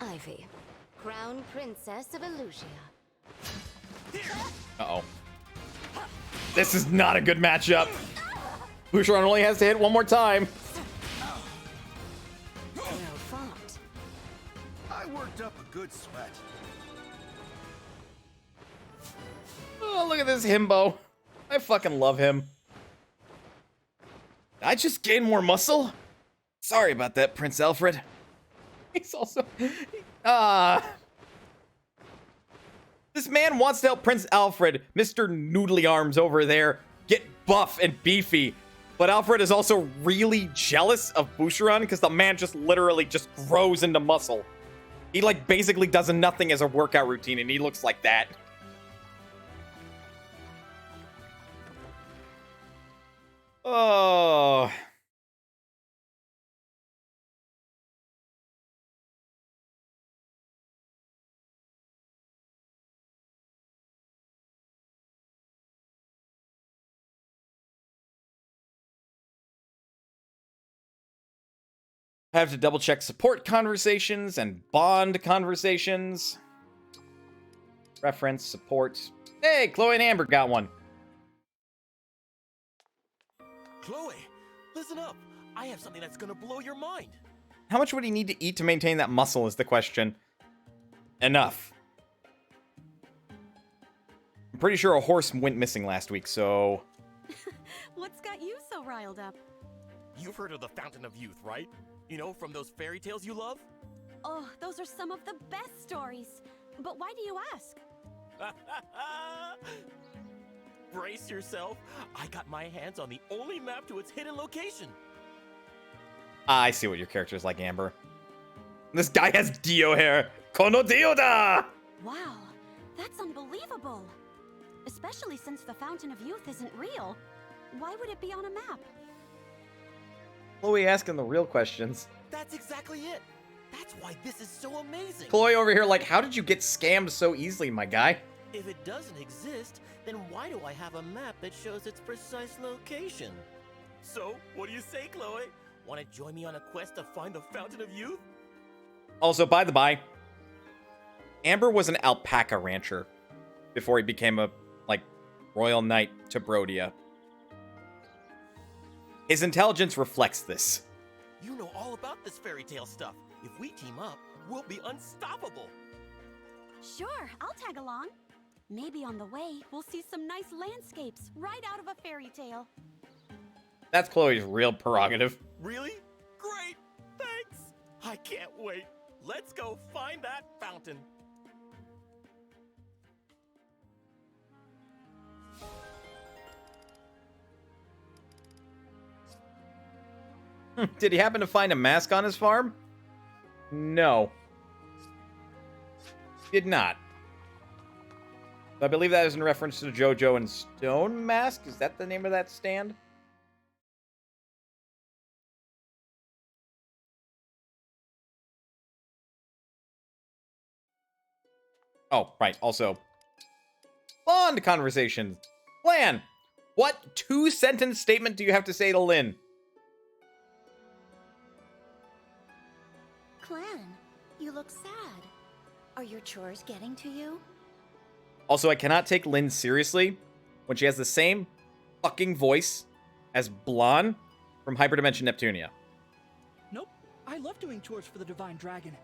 Ivy, Crown Princess of Illusia. Uh-oh. This is not a good matchup. Boucheron only has to hit one more time. Well fought. I worked up a good sweat. Oh, look at this himbo. I fucking love him. I just gained more muscle? Sorry about that, Prince Alfred. He's also... This man wants to help Prince Alfred, Mr. Noodly Arms over there, get buff and beefy. But Alfred is also really jealous of Boucheron because the man just literally just grows into muscle. He, like, basically does nothing as a workout routine, and he looks like that. Oh... I have to double check support conversations and bond conversations. Reference, support. Hey, Chloe and Amber got one. Chloe, listen up. I have something that's gonna blow your mind. How much would he need to eat to maintain that muscle is the question. Enough. I'm pretty sure a horse went missing last week, so... What's got you so riled up? You've heard of the Fountain of Youth, right? You know, from those fairy tales you love? Oh, those are some of the best stories. But why do you ask? Brace yourself. I got my hands on the only map to its hidden location. I see what your character is like, Amber. This guy has Dio hair. Kono Dio da! Wow, that's unbelievable. Especially since the Fountain of Youth isn't real. Why would it be on a map? Chloe asking the real questions. That's exactly it. That's why this is so amazing. Chloe over here like, how did you get scammed so easily, my guy? If it doesn't exist, then why do I have a map that shows its precise location? So, what do you say, Chloe? Want to join me on a quest to find the Fountain of Youth? Also, by the by, Amber was an alpaca rancher before he became a, like, royal knight to Brodia. His intelligence reflects this. You know all about this fairy tale stuff. If we team up, we'll be unstoppable. Sure, I'll tag along. Maybe on the way, we'll see some nice landscapes right out of a fairy tale. That's Chloe's real prerogative. Really? Great! Thanks! I can't wait. Let's go find that fountain. Did he happen to find a mask on his farm? No. Did not. I believe that is in reference to JoJo and Stone Mask. Is that the name of that stand? Oh, right. Also, Bond conversations. Plan. What 2-sentence statement do you have to say to Lynn? Clan, you look sad. Are your chores getting to you? Also, I cannot take Lynn seriously when she has the same fucking voice as Blonde from Hyperdimension Neptunia. Nope. I love doing chores for the Divine Dragon.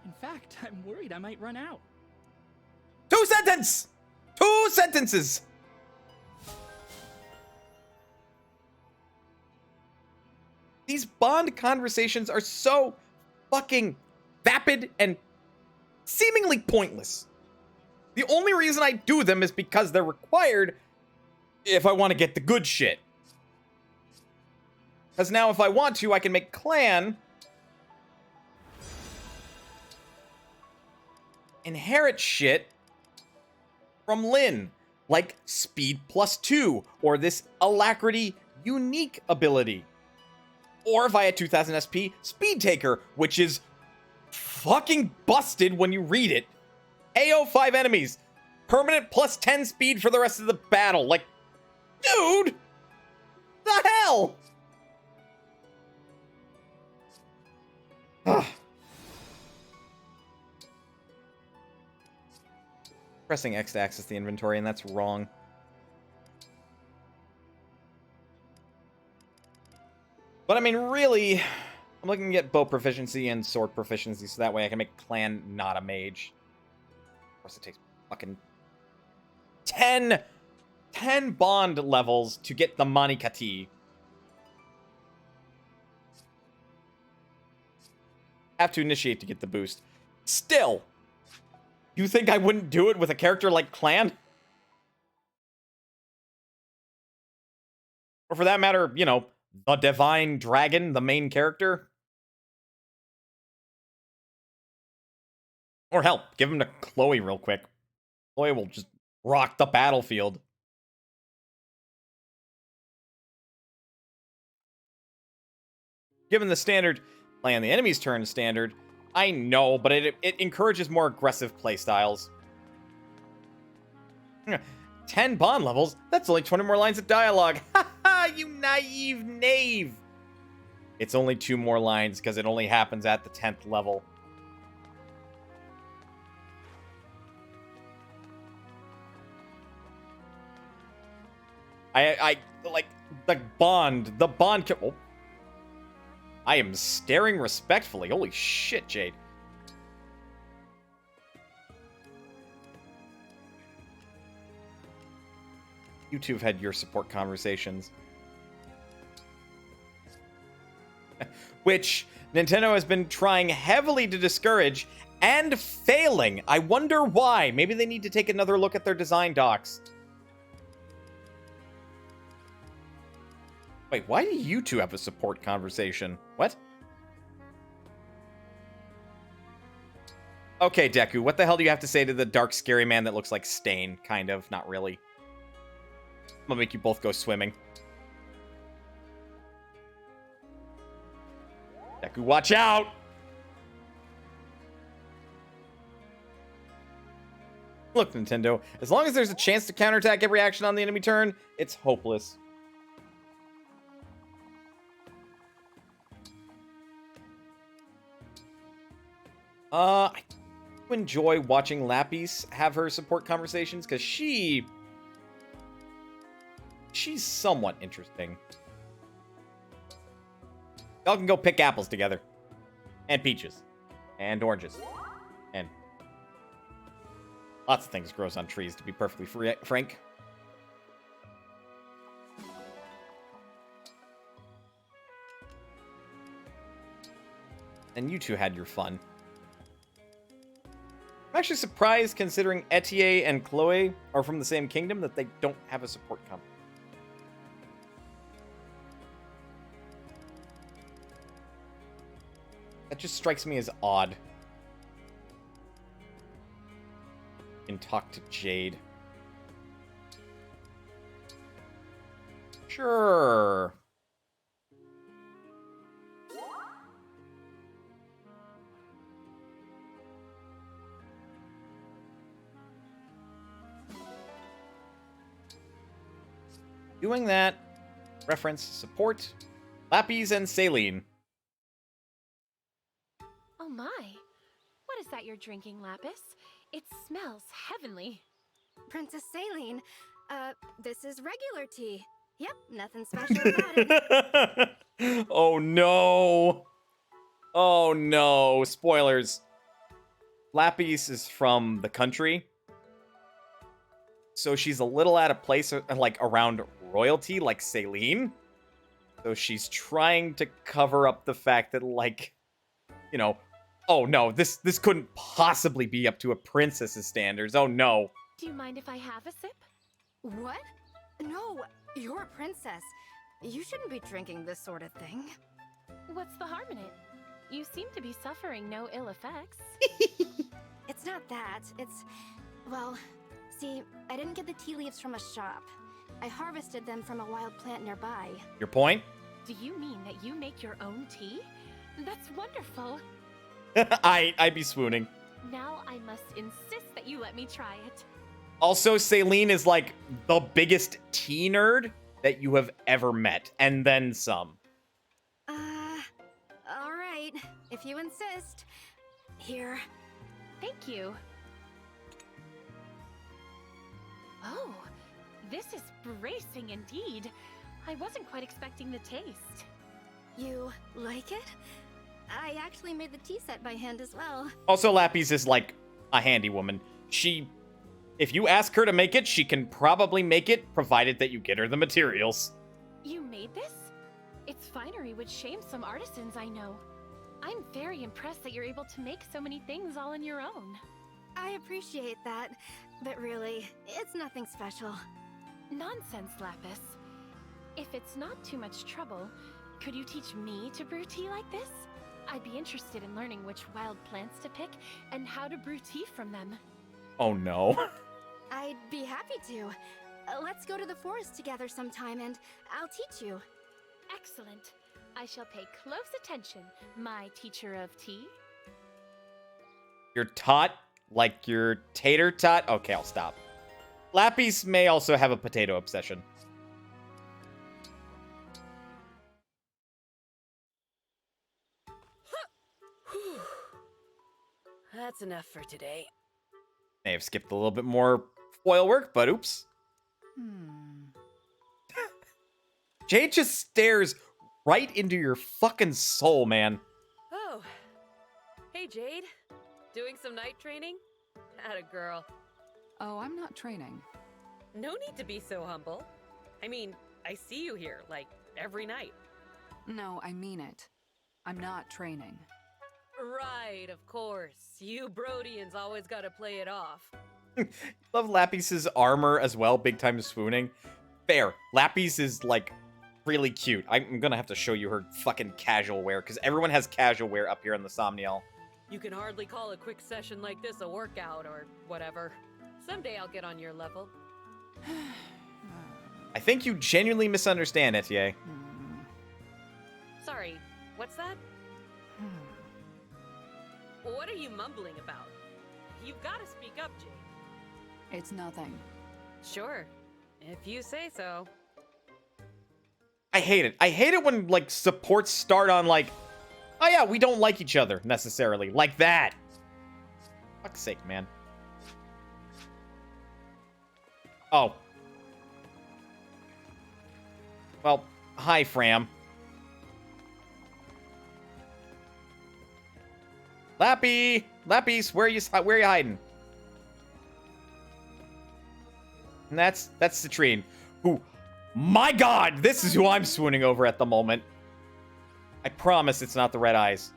In fact, I'm worried I might run out. 2 sentences! 2 sentences! These Bond conversations are so fucking vapid and seemingly pointless. The only reason I do them is because they're required if I want to get the good shit. Because now if I want to, I can make Clan inherit shit from Lynn, like speed +2, or this alacrity unique ability. Or if I had 2000 SP, Speed Taker, which is fucking busted when you read it. AO5 enemies, permanent +10 speed for the rest of the battle. Like, dude, the hell? Ugh. Pressing X to access the inventory, and that's wrong. But I mean, really, I'm looking to get bow proficiency and sword proficiency, so that way I can make Clan not a mage. Of course, it takes fucking 10 Bond levels to get the Manikati. Have to initiate to get the boost. Still, you think I wouldn't do it with a character like Clan? Or for that matter, you know, the Divine Dragon, the main character? Or help, give him to Chloe real quick. Chloe will just rock the battlefield. Given the standard play on the enemy's turn standard, I know, but it encourages more aggressive playstyles. 10 Bond levels? That's only 20 more lines of dialogue. Ha ha, you naive knave! It's only 2 more lines because it only happens at the 10th level. I like, the Bond. Oh. I am staring respectfully. Holy shit, Jade. You two have had your support conversations. Which Nintendo has been trying heavily to discourage and failing. I wonder why. Maybe they need to take another look at their design docs. Wait, why do you two have a support conversation? What? Okay, Deku, what the hell do you have to say to the dark, scary man that looks like Stain? Kind of, not really. I'm gonna make you both go swimming. Deku, watch out! Look, Nintendo, as long as there's a chance to counterattack every action on the enemy turn, it's hopeless. I enjoy watching Lapis have her support conversations, because she's somewhat interesting. Y'all can go pick apples together. And peaches. And oranges. And lots of things grows on trees, to be perfectly frank. And you two had your fun. I'm actually surprised, considering Etier and Chloe are from the same kingdom, that they don't have a support company. That just strikes me as odd. And talk to Jade. Sure. Doing that. Reference support. Lapis and Saline. Oh my. What is that you're drinking, Lapis? It smells heavenly. Princess Saline, this is regular tea. Yep, nothing special about it. Oh no. Oh no. Spoilers. Lapis is from the country. So she's a little out of place, like, around royalty, like Saline. So she's trying to cover up the fact that, like, you know, oh no, this couldn't possibly be up to a princess's standards. Oh no. Do you mind if I have a sip? What? No, you're a princess. You shouldn't be drinking this sort of thing. What's the harm in it? You seem to be suffering no ill effects. It's not that. It's... well, see, I didn't get the tea leaves from a shop. I harvested them from a wild plant nearby. Your point? Do you mean that you make your own tea? That's wonderful. I'd be swooning. Now I must insist that you let me try it. Also, Saline is like the biggest tea nerd that you have ever met, and then some. All right, if you insist. Here. Thank you. Oh, this is bracing indeed. I wasn't quite expecting the taste. You like it? I actually made the tea set by hand as well. Also, Lapis is like a handy woman. If you ask her to make it, she can probably make it, provided that you get her the materials. You made this? Its finery would shame some artisans I know. I'm very impressed that you're able to make so many things all on your own. I appreciate that, but really, it's nothing special. Nonsense, Lapis. If it's not too much trouble, could you teach me to brew tea like this? I'd be interested in learning which wild plants to pick and how to brew tea from them. Oh no. I'd be happy to. Let's go to the forest together sometime and I'll teach you. Excellent. I shall pay close attention, my teacher of tea. You're taught like you're tater tot? Okay, I'll stop. Lapis may also have a potato obsession. That's enough for today. May have skipped a little bit more foil work, but oops. Jade just stares right into your fucking soul, man. Oh. Hey, Jade. Doing some night training? Atta girl. Oh, I'm not training. No need to be so humble. I mean, I see you here, like, every night. No, I mean it. I'm not training. Right, of course. You Brodians always gotta play it off. Love Lapis's armor as well, big time swooning. Fair. Lapis is, like, really cute. I'm gonna have to show you her fucking casual wear, because everyone has casual wear up here in the Somniel. You can hardly call a quick session like this a workout or whatever. Someday I'll get on your level. I think you genuinely misunderstand, Etienne. Sorry, what's that? What are you mumbling about? You've got to speak up, Jade. It's nothing. Sure, if you say so. I hate it. I hate it when, like, supports start on, like, oh yeah, we don't like each other, necessarily. Like that. Fuck's sake, man. Oh. Well, hi, Fram. Lapis, where are you hiding? And that's Citrine, who, my God, this is who I'm swooning over at the moment. I promise it's not the red eyes.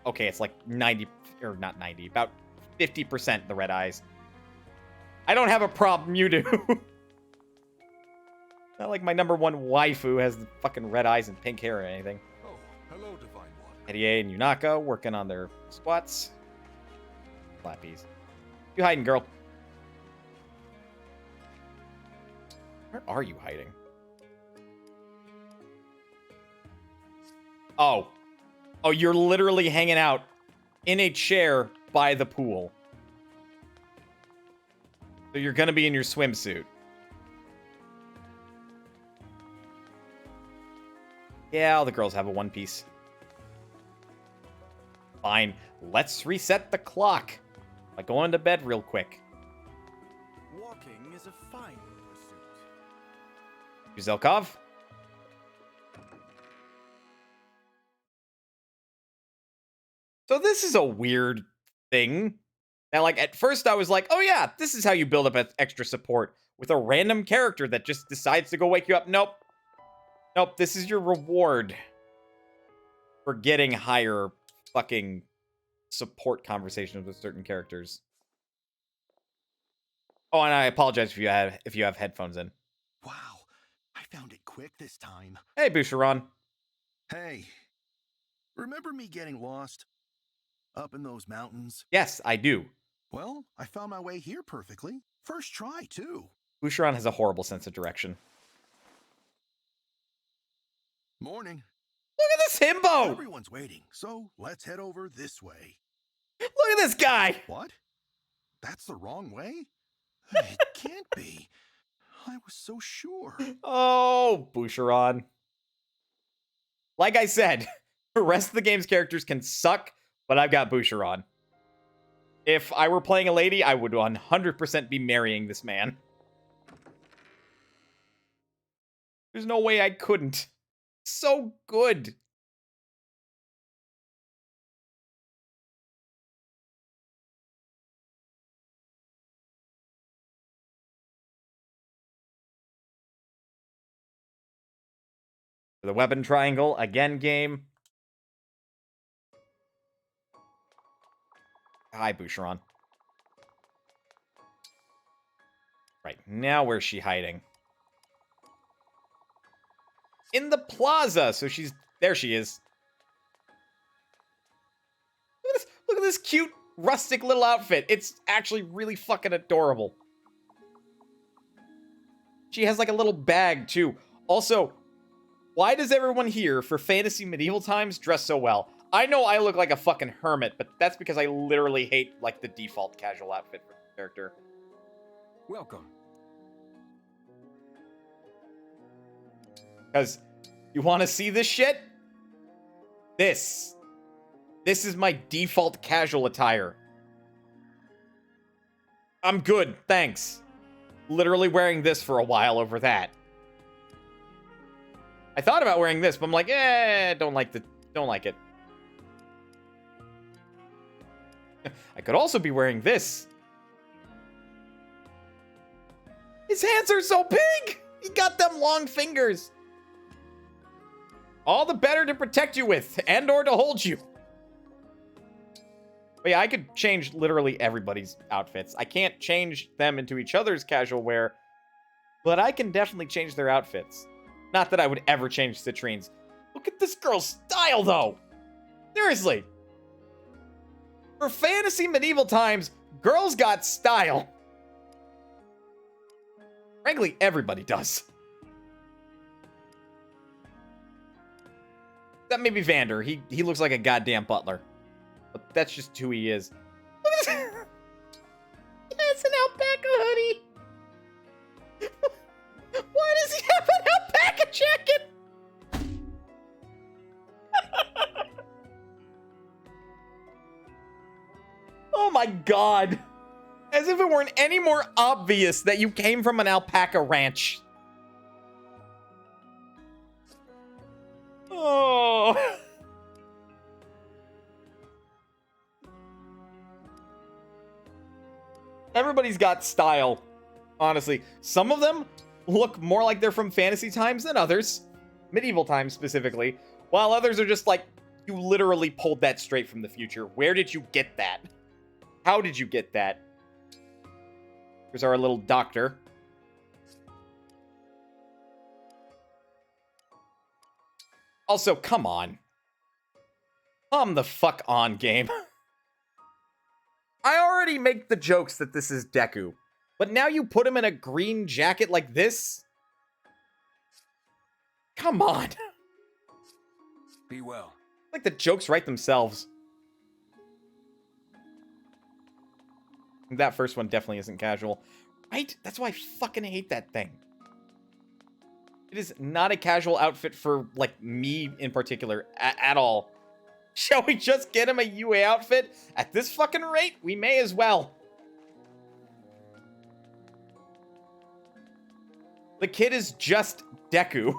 Okay, it's like 90, or not 90, about 50% the red eyes. I don't have a problem, you do. Not like my #1 waifu has the fucking red eyes and pink hair or anything. Oh, hello, Divine One. Hedier and Yunaka working on their squats. Flappies. You hiding, girl? Where are you hiding? Oh. Oh, you're literally hanging out in a chair by the pool. So you're gonna be in your swimsuit. Yeah, all the girls have a one piece. Fine. Let's reset the clock by going to bed real quick. Walking is a fine pursuit. Zelkov? So this is a weird thing. Now, like, at first I was like, oh yeah, this is how you build up extra support with a random character that just decides to go wake you up. Nope. Nope, this is your reward for getting higher fucking support conversations with certain characters. Oh, and I apologize if you have headphones in. Wow, I found it quick this time. Hey, Boucheron. Hey, remember me getting lost up in those mountains? Yes, I do. Well, I found my way here perfectly. First try, too. Boucheron has a horrible sense of direction. Morning. Look at this himbo! Everyone's waiting, so let's head over this way. Look at this guy! What? That's the wrong way? It can't be. I was so sure. Oh, Boucheron. Like I said, the rest of the game's characters can suck, but I've got Boucheron. If I were playing a lady, I would 100% be marrying this man. There's no way I couldn't. So good. The weapon triangle, again, game. Hi, Boucheron. Right, now where's she hiding? In the plaza! So she's... There she is. Look at this cute, rustic little outfit. It's actually really fucking adorable. She has like a little bag, too. Also, why does everyone here for fantasy medieval times dress so well? I know I look like a fucking hermit, but that's because I literally hate, like, the default casual outfit for the character. Welcome. Because you want to see this shit? This is my default casual attire. I'm good, thanks. Literally wearing this for a while over that. I thought about wearing this, but I'm like, don't like it. I could also be wearing this. His hands are so big! He got them long fingers. All the better to protect you with, and or to hold you. But yeah, I could change literally everybody's outfits. I can't change them into each other's casual wear, but I can definitely change their outfits. Not that I would ever change Citrine's. Look at this girl's style, though. Seriously. For fantasy medieval times, girls got style. Frankly, everybody does. That may be Vander. He looks like a goddamn butler. But that's just who he is. Look at this. That's an alpaca hoodie. Why does he have an alpaca jacket? Oh my god. As if it weren't any more obvious that you came from an alpaca ranch. Oh. Everybody's got style, honestly. Some of them look more like they're from fantasy times than others. Medieval times, specifically. While others are just like, you literally pulled that straight from the future. Where did you get that? How did you get that? Here's our little doctor. Also, come on. Come the fuck on, game. I already make the jokes that this is Deku, but now you put him in a green jacket like this? Come on. Be well. Like the jokes write themselves. That first one definitely isn't casual. Right? That's why I fucking hate that thing. It is not a casual outfit for, like, me in particular at all. Shall we just get him a UA outfit? At this fucking rate, we may as well. The kid is just Deku.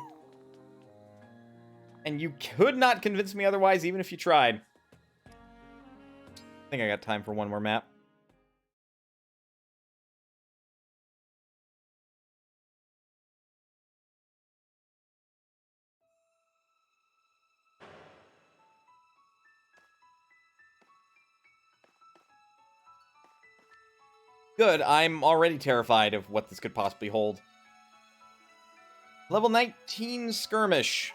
And you could not convince me otherwise, even if you tried. I think I got time for one more map. Good, I'm already terrified of what this could possibly hold. Level 19 Skirmish.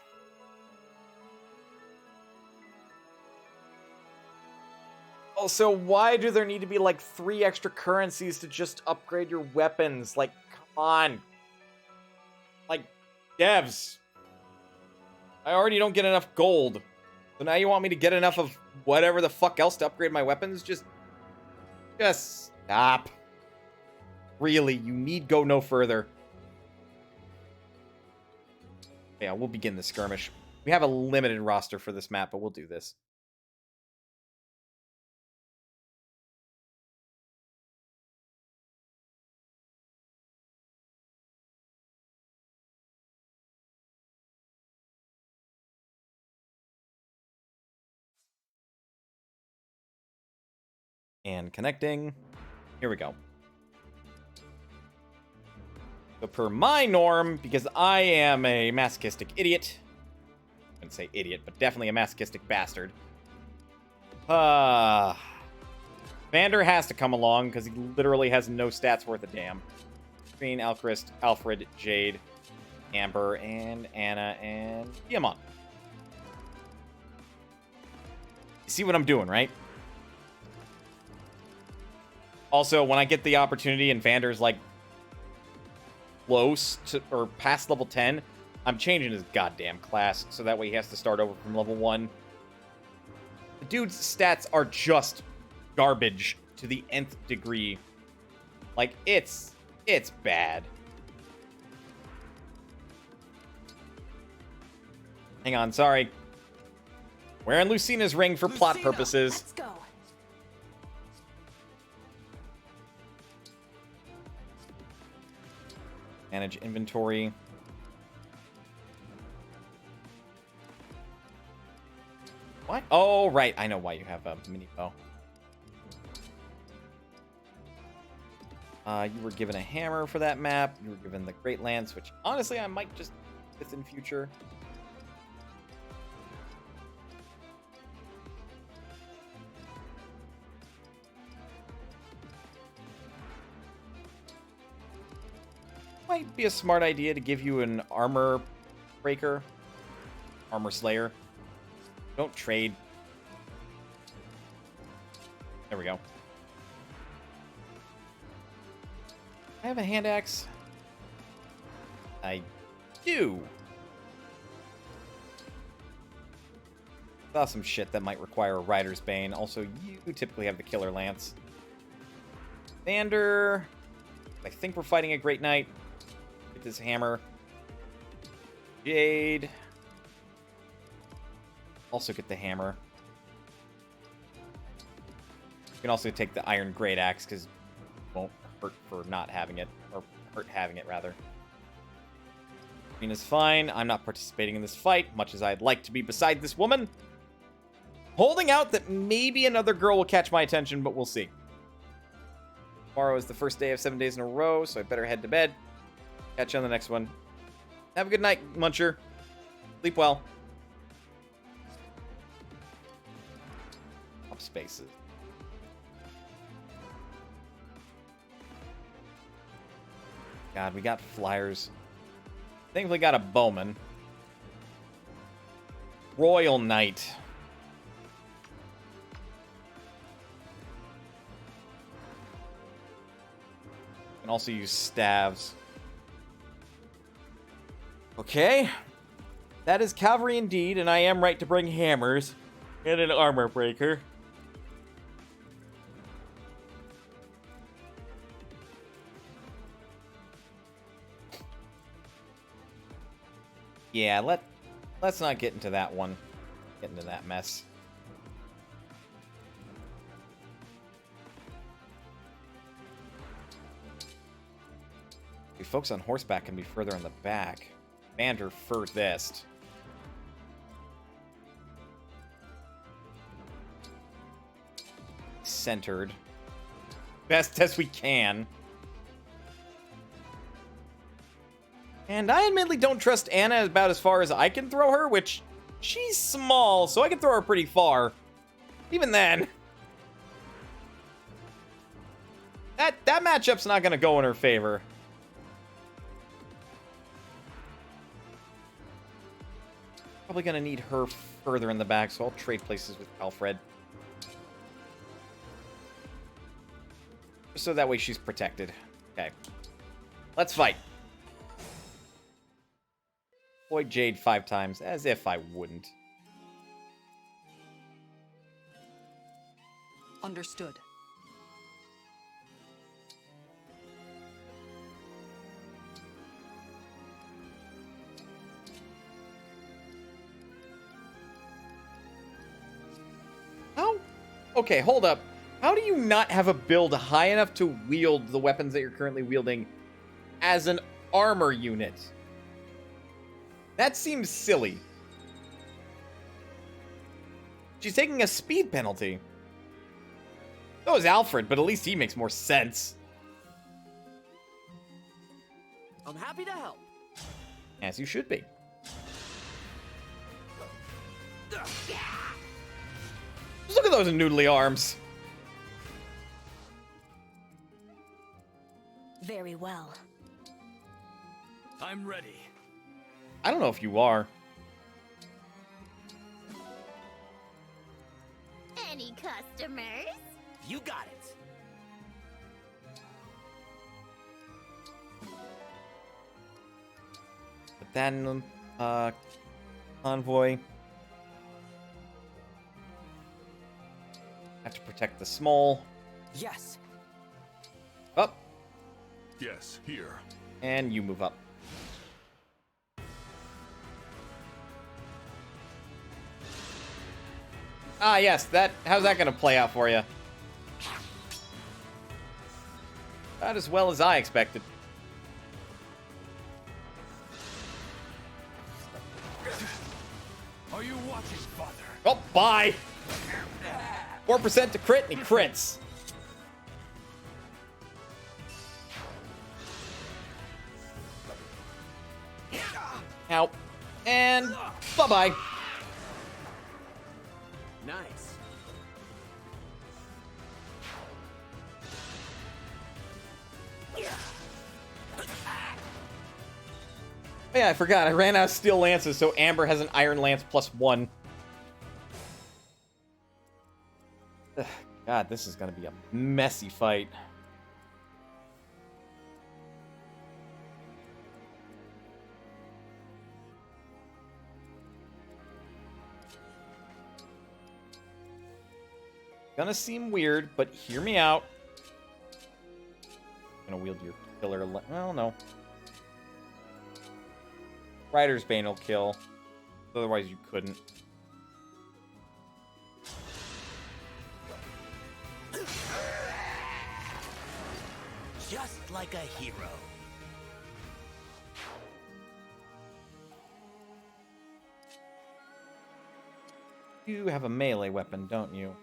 Also, why do there need to be like 3 extra currencies to just upgrade your weapons? Like, come on. Like, devs. I already don't get enough gold. So now you want me to get enough of whatever the fuck else to upgrade my weapons? Just stop. Really, you need go no further. Yeah, we'll begin the skirmish. We have a limited roster for this map, but we'll do this. And connecting. Here we go. So per my norm, because I am a masochistic idiot. I wouldn't say idiot, but definitely a masochistic bastard. Vander has to come along, because he literally has no stats worth a damn. Queen, Alchrist, Alfred, Jade, Amber, and Anna, and Tiamat. You see what I'm doing, right? Also, when I get the opportunity and Vander's like close to or past level 10, I'm changing his goddamn class so that way he has to start over from level 1. The dude's stats are just garbage to the nth degree. Like, it's bad. Hang on, sorry. Wearing Lucina's ring for plot purposes. Let's go. Manage inventory. What? Oh, right. I know why you have a mini bow. You were given a hammer for that map. You were given the Great Lance, which honestly I might just with in future. Might be a smart idea to give you an armor breaker. Armor slayer. Don't trade. There we go. I have a hand axe. I do. Saw some shit that might require a Rider's Bane. Also, you typically have the Killer Lance. Vander. I think we're fighting a Great Knight. Get this hammer. Jade. Also get the hammer. You can also take the Iron Great Axe because it won't hurt for not having it. Or hurt having it, rather. Mina's fine. I'm not participating in this fight, much as I'd like to be beside this woman. Holding out that maybe another girl will catch my attention, but we'll see. Tomorrow is the first day of 7 days in a row, so I better head to bed. Catch you on the next one. Have a good night, Muncher. Sleep well. Up spaces. God, we got flyers. Thankfully got a bowman. Royal Knight. can also use staves. Okay. That is cavalry indeed, and I am right to bring hammers and an armor breaker. Yeah, let's not get into that one. Get into that mess. Folks on horseback can be further in the back. Vander furthest. Centered. Best as we can. And I admittedly don't trust Anna about as far as I can throw her, which she's small, so I can throw her pretty far. Even then. That matchup's not going to go in her favor. Probably going to need her further in the back, so I'll trade places with Alfred. So that way she's protected. Okay. Let's fight. Deploy Jade 5 times, as if I wouldn't. Understood. How? Okay, hold up. How do you not have a build high enough to wield the weapons that you're currently wielding as an armor unit? That seems silly. She's taking a speed penalty. So is Alfred, but at least he makes more sense. I'm happy to help. As you should be. Just look at those noodly arms. Very well. I'm ready. I don't know if you are. Any customers? You got it. But then, convoy. Have to protect the small. Yes. Up. Yes, here. And you move up. Ah, yes, how's that gonna play out for you? About as well as I expected. Are you watching, father? Oh, bye! 4% to crit, and he crits. Out. And bye-bye. Nice. Oh, yeah, I forgot. I ran out of steel lances, so Amber has an iron lance +1. Ugh, God, this is going to be a messy fight. Gonna seem weird, but hear me out. Gonna wield your killer. Well, no. Rider's Bane will kill. Otherwise, you couldn't. Just like a hero. You have a melee weapon, don't you?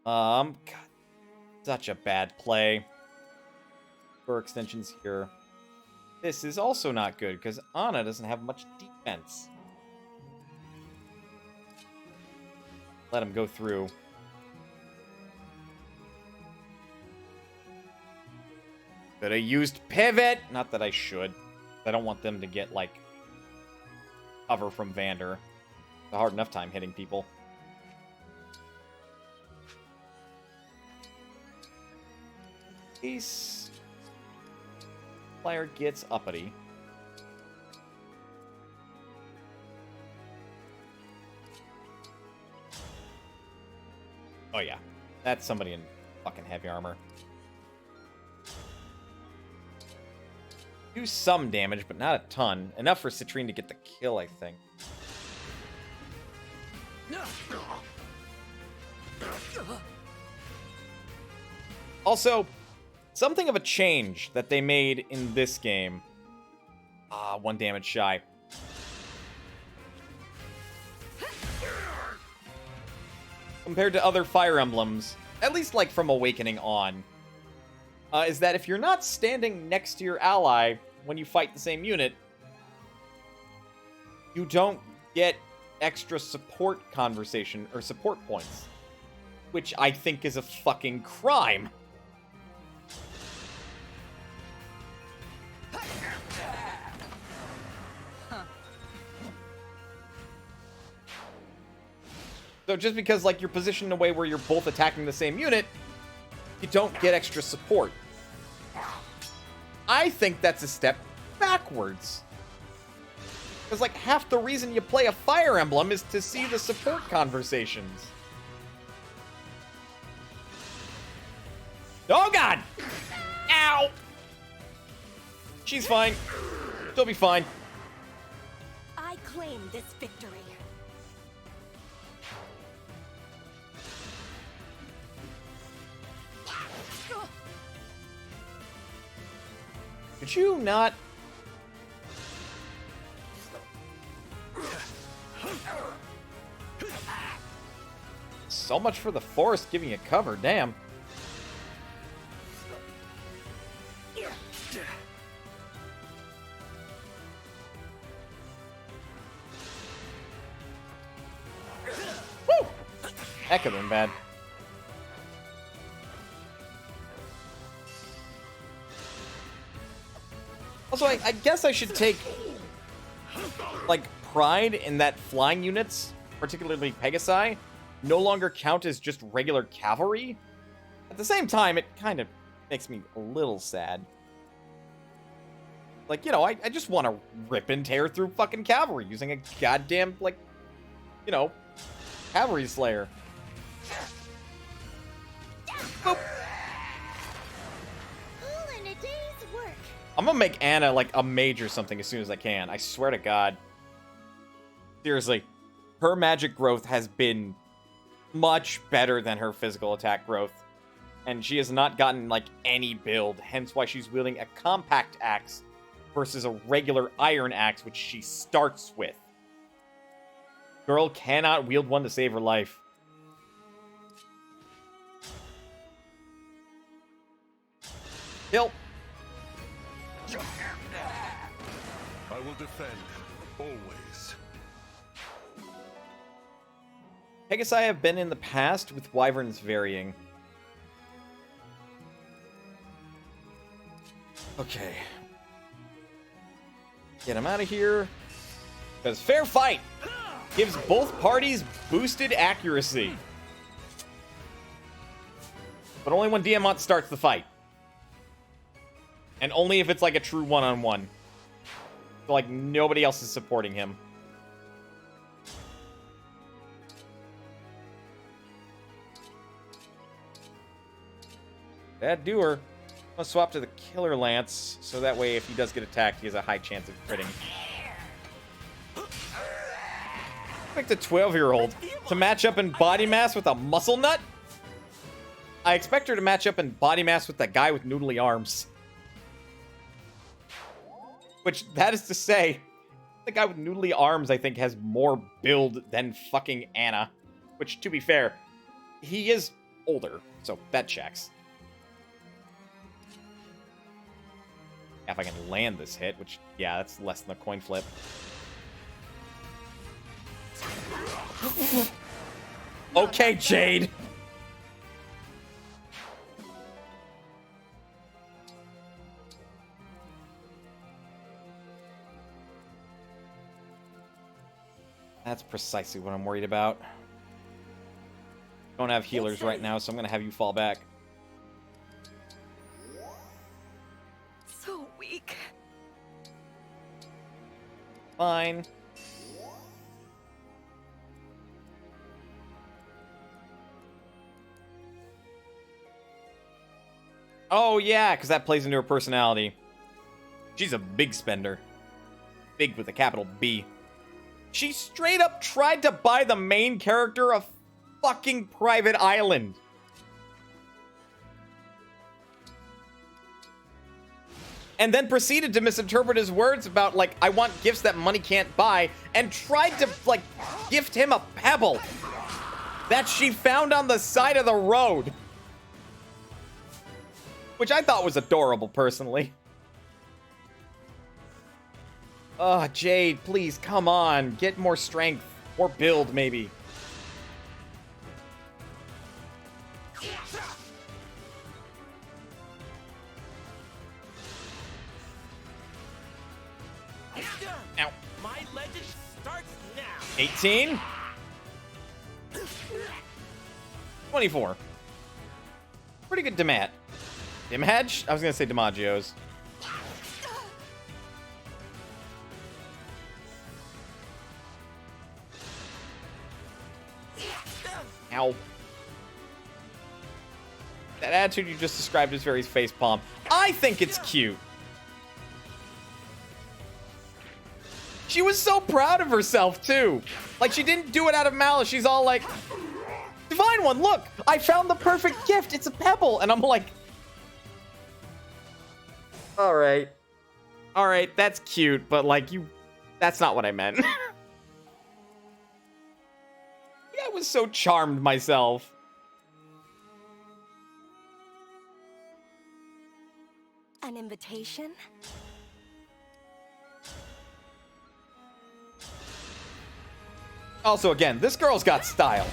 God, such a bad play. For extensions here. This is also not good, because Anna doesn't have much defense. Let him go through. Could have used pivot! Not that I should. I don't want them to get, like, cover from Vander. It's a hard enough time hitting people. case player gets uppity. Oh yeah, that's somebody in fucking heavy armor. Do some damage, but not a ton. Enough for Citrine to get the kill, I think. Also, something of a change that they made in this game. 1 damage shy. Compared to other Fire Emblems, at least like from Awakening on, is that if you're not standing next to your ally when you fight the same unit, you don't get extra support conversation or support points, which I think is a fucking crime. So just because, like, you're positioned in a way where you're both attacking the same unit, you don't get extra support. I think that's a step backwards. Because, like, half the reason you play a Fire Emblem is to see the support conversations. Oh, God! Ow! She's fine. She'll be fine. I claim this victory. Could you not? So much for the forest giving you cover, damn. Woo! That could have been bad. Also, I guess I should take, like, pride in that flying units, particularly Pegasi, no longer count as just regular cavalry. At the same time, it kind of makes me a little sad. Like, you know, I just want to rip and tear through fucking cavalry using a goddamn, like, you know, cavalry slayer. Boop. I'm gonna make Anna, like, a mage or something as soon as I can. I swear to God. Seriously. Her magic growth has been much better than her physical attack growth. And she has not gotten, like, any build. Hence why she's wielding a compact axe versus a regular iron axe, which she starts with. Girl cannot wield one to save her life. Kill. I will defend, always. Pegasi have been in the past with wyverns varying. Okay. Get him out of here. Because fair fight gives both parties boosted accuracy. But only when Diamant starts the fight. And only if it's like a true one-on-one. So, like, nobody else is supporting him. Bad doer. I'll swap to the Killer Lance, so that way if he does get attacked, he has a high chance of critting. Like the 12-year-old to match up in body mass with a muscle nut? I expect her to match up in body mass with that guy with noodly arms. Which, that is to say, the guy with noodly arms, I think, has more build than fucking Anna. Which, to be fair, he is older, so that checks. If I can land this hit, which, yeah, that's less than a coin flip. Okay, Jade! That's precisely what I'm worried about. Don't have healers right now, so I'm gonna have you fall back. fine. Oh, yeah, because that plays into her personality. She's a big spender. Big with a capital B. She straight up tried to buy the main character a fucking private island. And then proceeded to misinterpret his words about, like, I want gifts that money can't buy, and tried to, like, gift him a pebble that she found on the side of the road. Which I thought was adorable, personally. Oh, Jade, please, come on. Get more strength. Or build, maybe. Ow. My legend starts now. 18. 24. Pretty good damage. Damage? I was gonna say DiMaggio's. Ow. That attitude you just described is very facepalm. I think it's cute. She was so proud of herself, too. Like, she didn't do it out of malice. She's all like, Divine One, look! I found the perfect gift. It's a pebble. And I'm like, all right. All right, that's cute, but, like, that's not what I meant. Yeah, I was so charmed myself. An invitation? Also, again, this girl's got style.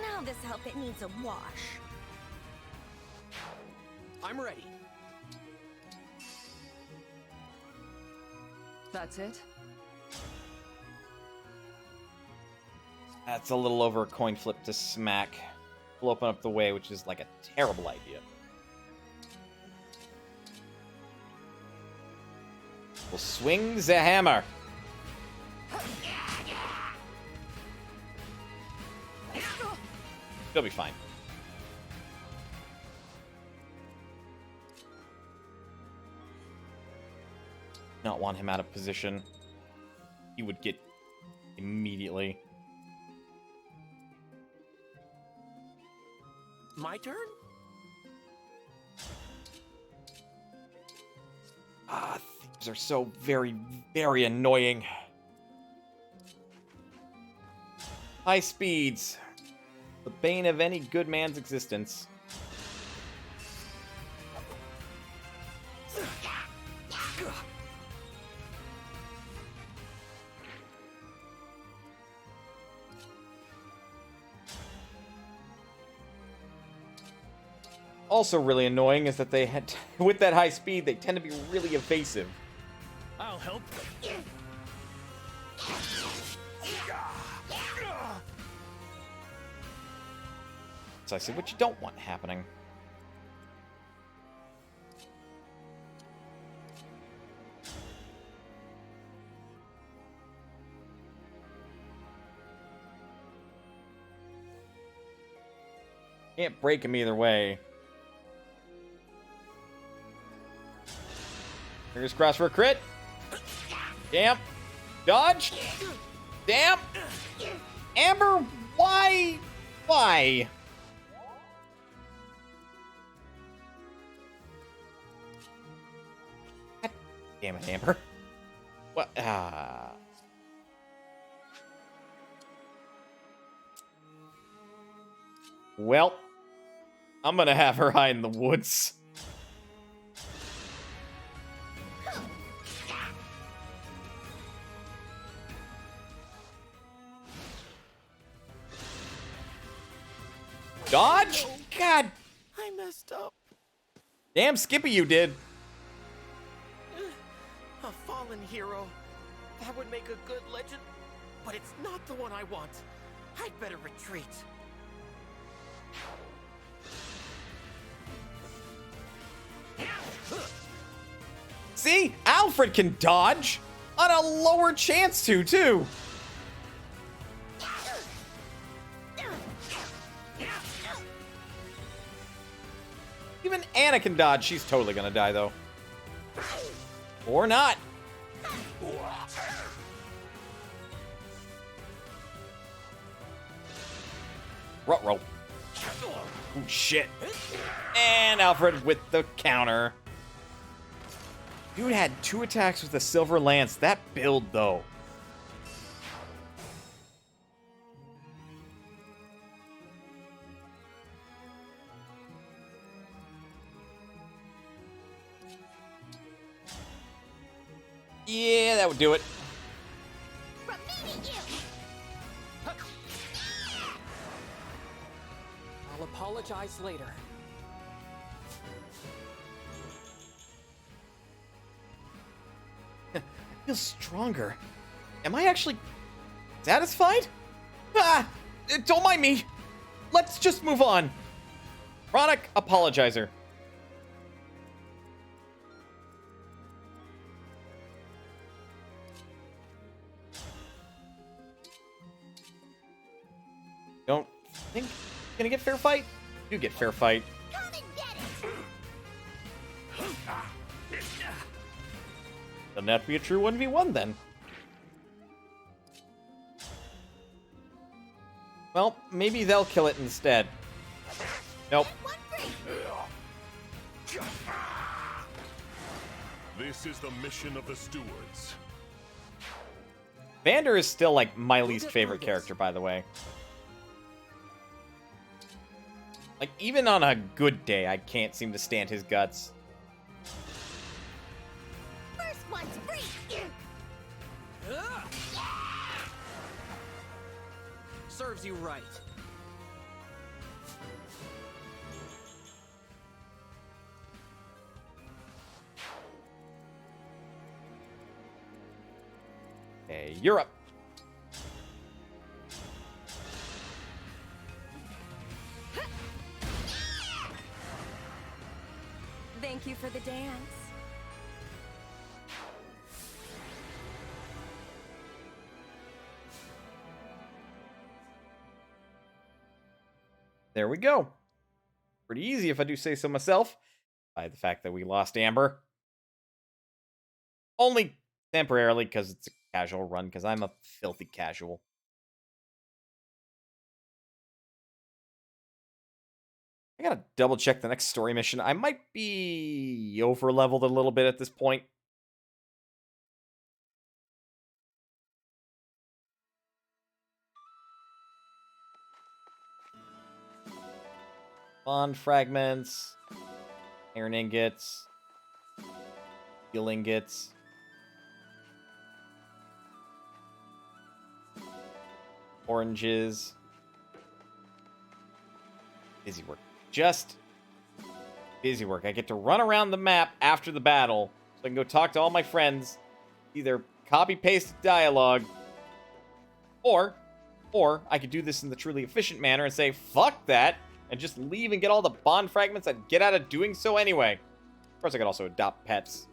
Now this outfit needs a wash. I'm ready. That's it? That's a little over a coin flip to smack. We'll open up the way, which is like a terrible idea. We'll swing the hammer. He'll be fine. Not want him out of position. He would get immediately. My turn? Ah, thieves are so very, very annoying. High speeds. The bane of any good man's existence. Also really annoying is that they had, with that high speed, they tend to be really evasive. I'll help. So I see what you don't want happening. Can't break him either way. Fingers crossed for a crit. Damn. Dodge. Damn. Amber, why? Why? God damn it, Amber. What? Well, I'm gonna have her hide in the woods. Dodge? God. I messed up. Damn Skippy, you did. A fallen hero. That would make a good legend, but it's not the one I want. I'd better retreat. See? Alfred can dodge on a lower chance to, too. Even Anna can dodge. She's totally gonna die, though. Or not. Ruh-roh. Oh, shit. And Alfred with the counter. Dude had 2 attacks with a silver lance. That build, though. Yeah, that would do it. I'll apologize later. I feel stronger. Am I actually satisfied? Ah! Don't mind me. Let's just move on. Chronic apologizer. Don't think you're gonna get fair fight? You get fair fight. Doesn't have to be a true 1v1 then. Well, maybe they'll kill it instead. Nope. This is the mission of the stewards. Vander is still, like, my least favorite character, by the way. Like, even on a good day, I can't seem to stand his guts. First one's free. Serves you right. Okay, you're up. Thank you for the dance. There we go. Pretty easy if I do say so myself. By the fact that we lost Amber. Only temporarily because it's a casual run, because I'm a filthy casual. I gotta double check the next story mission. I might be over leveled a little bit at this point. Bond fragments, iron ingots, steel ingots. Oranges. Busy work. Just busy work. I get to run around the map after the battle so I can go talk to all my friends, either copy-paste dialogue, or I could do this in the truly efficient manner and say, fuck that, and just leave and get all the bond fragments I'd get out of doing so anyway. Of course, I could also adopt pets.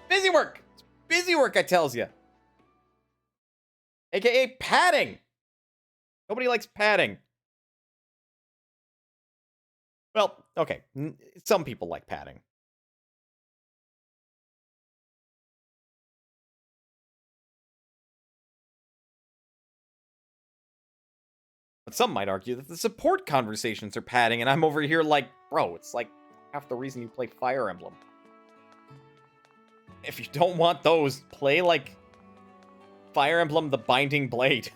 Busy work! It's busy work, I tells you. AKA padding! Nobody likes padding. Well, okay. Some people like padding. But some might argue that the support conversations are padding, and I'm over here like, bro, it's like half the reason you play Fire Emblem. If you don't want those, play like Fire Emblem the Binding Blade.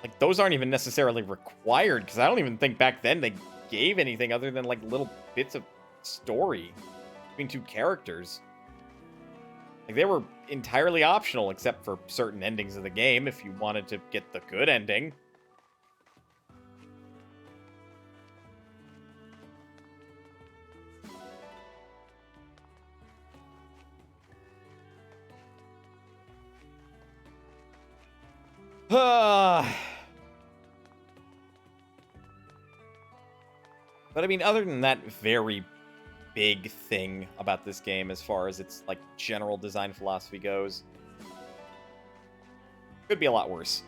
Like, those aren't even necessarily required, because I don't even think back then they gave anything other than, like, little bits of story between two characters. Like, they were entirely optional, except for certain endings of the game, if you wanted to get the good ending. But I mean, other than that very big thing about this game as far as its, like, general design philosophy goes, could be a lot worse.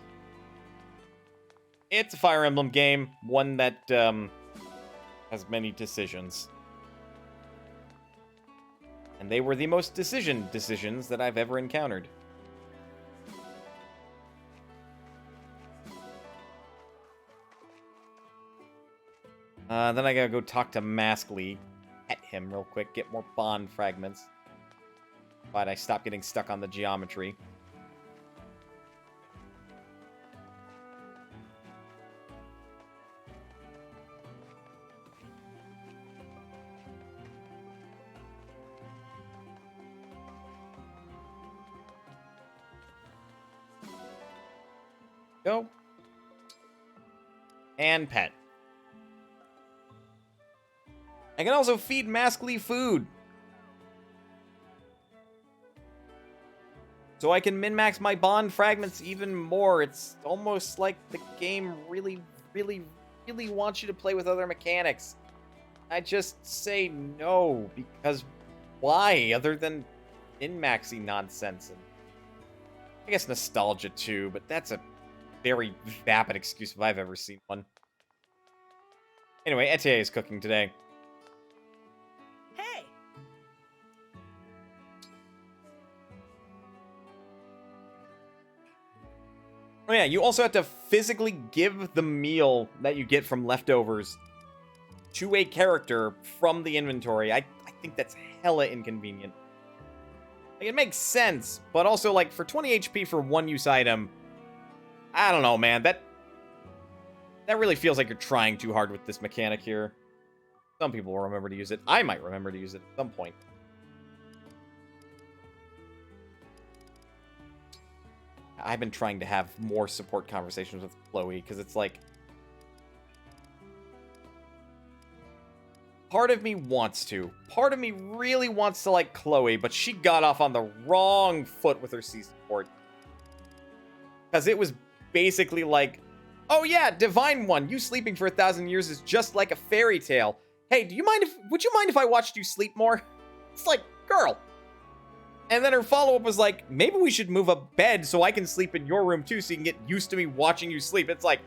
It's a Fire Emblem game, one that has many decisions. And they were the most decisions that I've ever encountered. Then I gotta go talk to Maskly, pet him real quick, get more bond fragments. But I stop getting stuck on the geometry. Go. And pet. I can also feed Maskly food. So I can min-max my bond fragments even more. It's almost like the game really, really, really wants you to play with other mechanics. I just say no, because why, other than min-maxing nonsense? And I guess nostalgia too, but that's a very vapid excuse if I've ever seen one. Anyway, Etier is cooking today. Hey! Oh yeah, you also have to physically give the meal that you get from leftovers to a character from the inventory. I think that's hella inconvenient. Like, it makes sense, but also, like, for 20 HP for one use item, I don't know, man. That really feels like you're trying too hard with this mechanic here. Some people will remember to use it. I might remember to use it at some point. I've been trying to have more support conversations with Chloe, because it's like... part of me wants to. Part of me really wants to like Chloe, but she got off on the wrong foot with her C support. Because it was basically like, oh yeah, Divine One, you sleeping for 1,000 years is just like a fairy tale. Hey, would you mind if I watched you sleep more? It's like, girl. And then her follow-up was like, maybe we should move a bed so I can sleep in your room too so you can get used to me watching you sleep. It's like,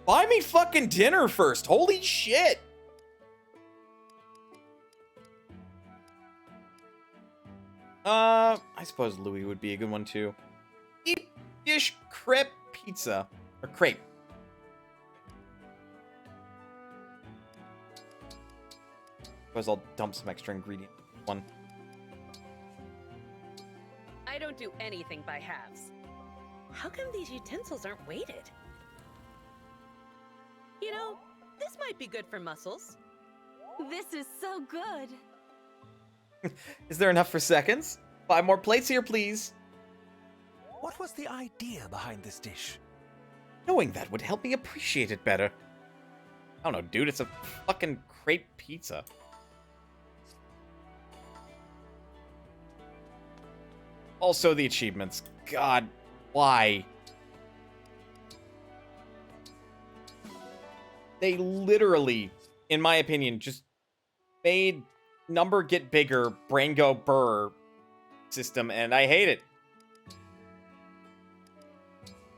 buy me fucking dinner first. Holy shit. I suppose Louis would be a good one too. Deep dish crepe pizza. Or crepe. Suppose I'll dump some extra ingredient in one. I don't do anything by halves. How come these utensils aren't weighted? You know, this might be good for muscles. This is so good. Is there enough for seconds? 5 more plates here, please. What was the idea behind this dish? Knowing that would help me appreciate it better. I don't know, dude. It's a fucking crepe pizza. Also, the achievements. God, why? They literally, in my opinion, just made number get bigger, brain go burr system, and I hate it.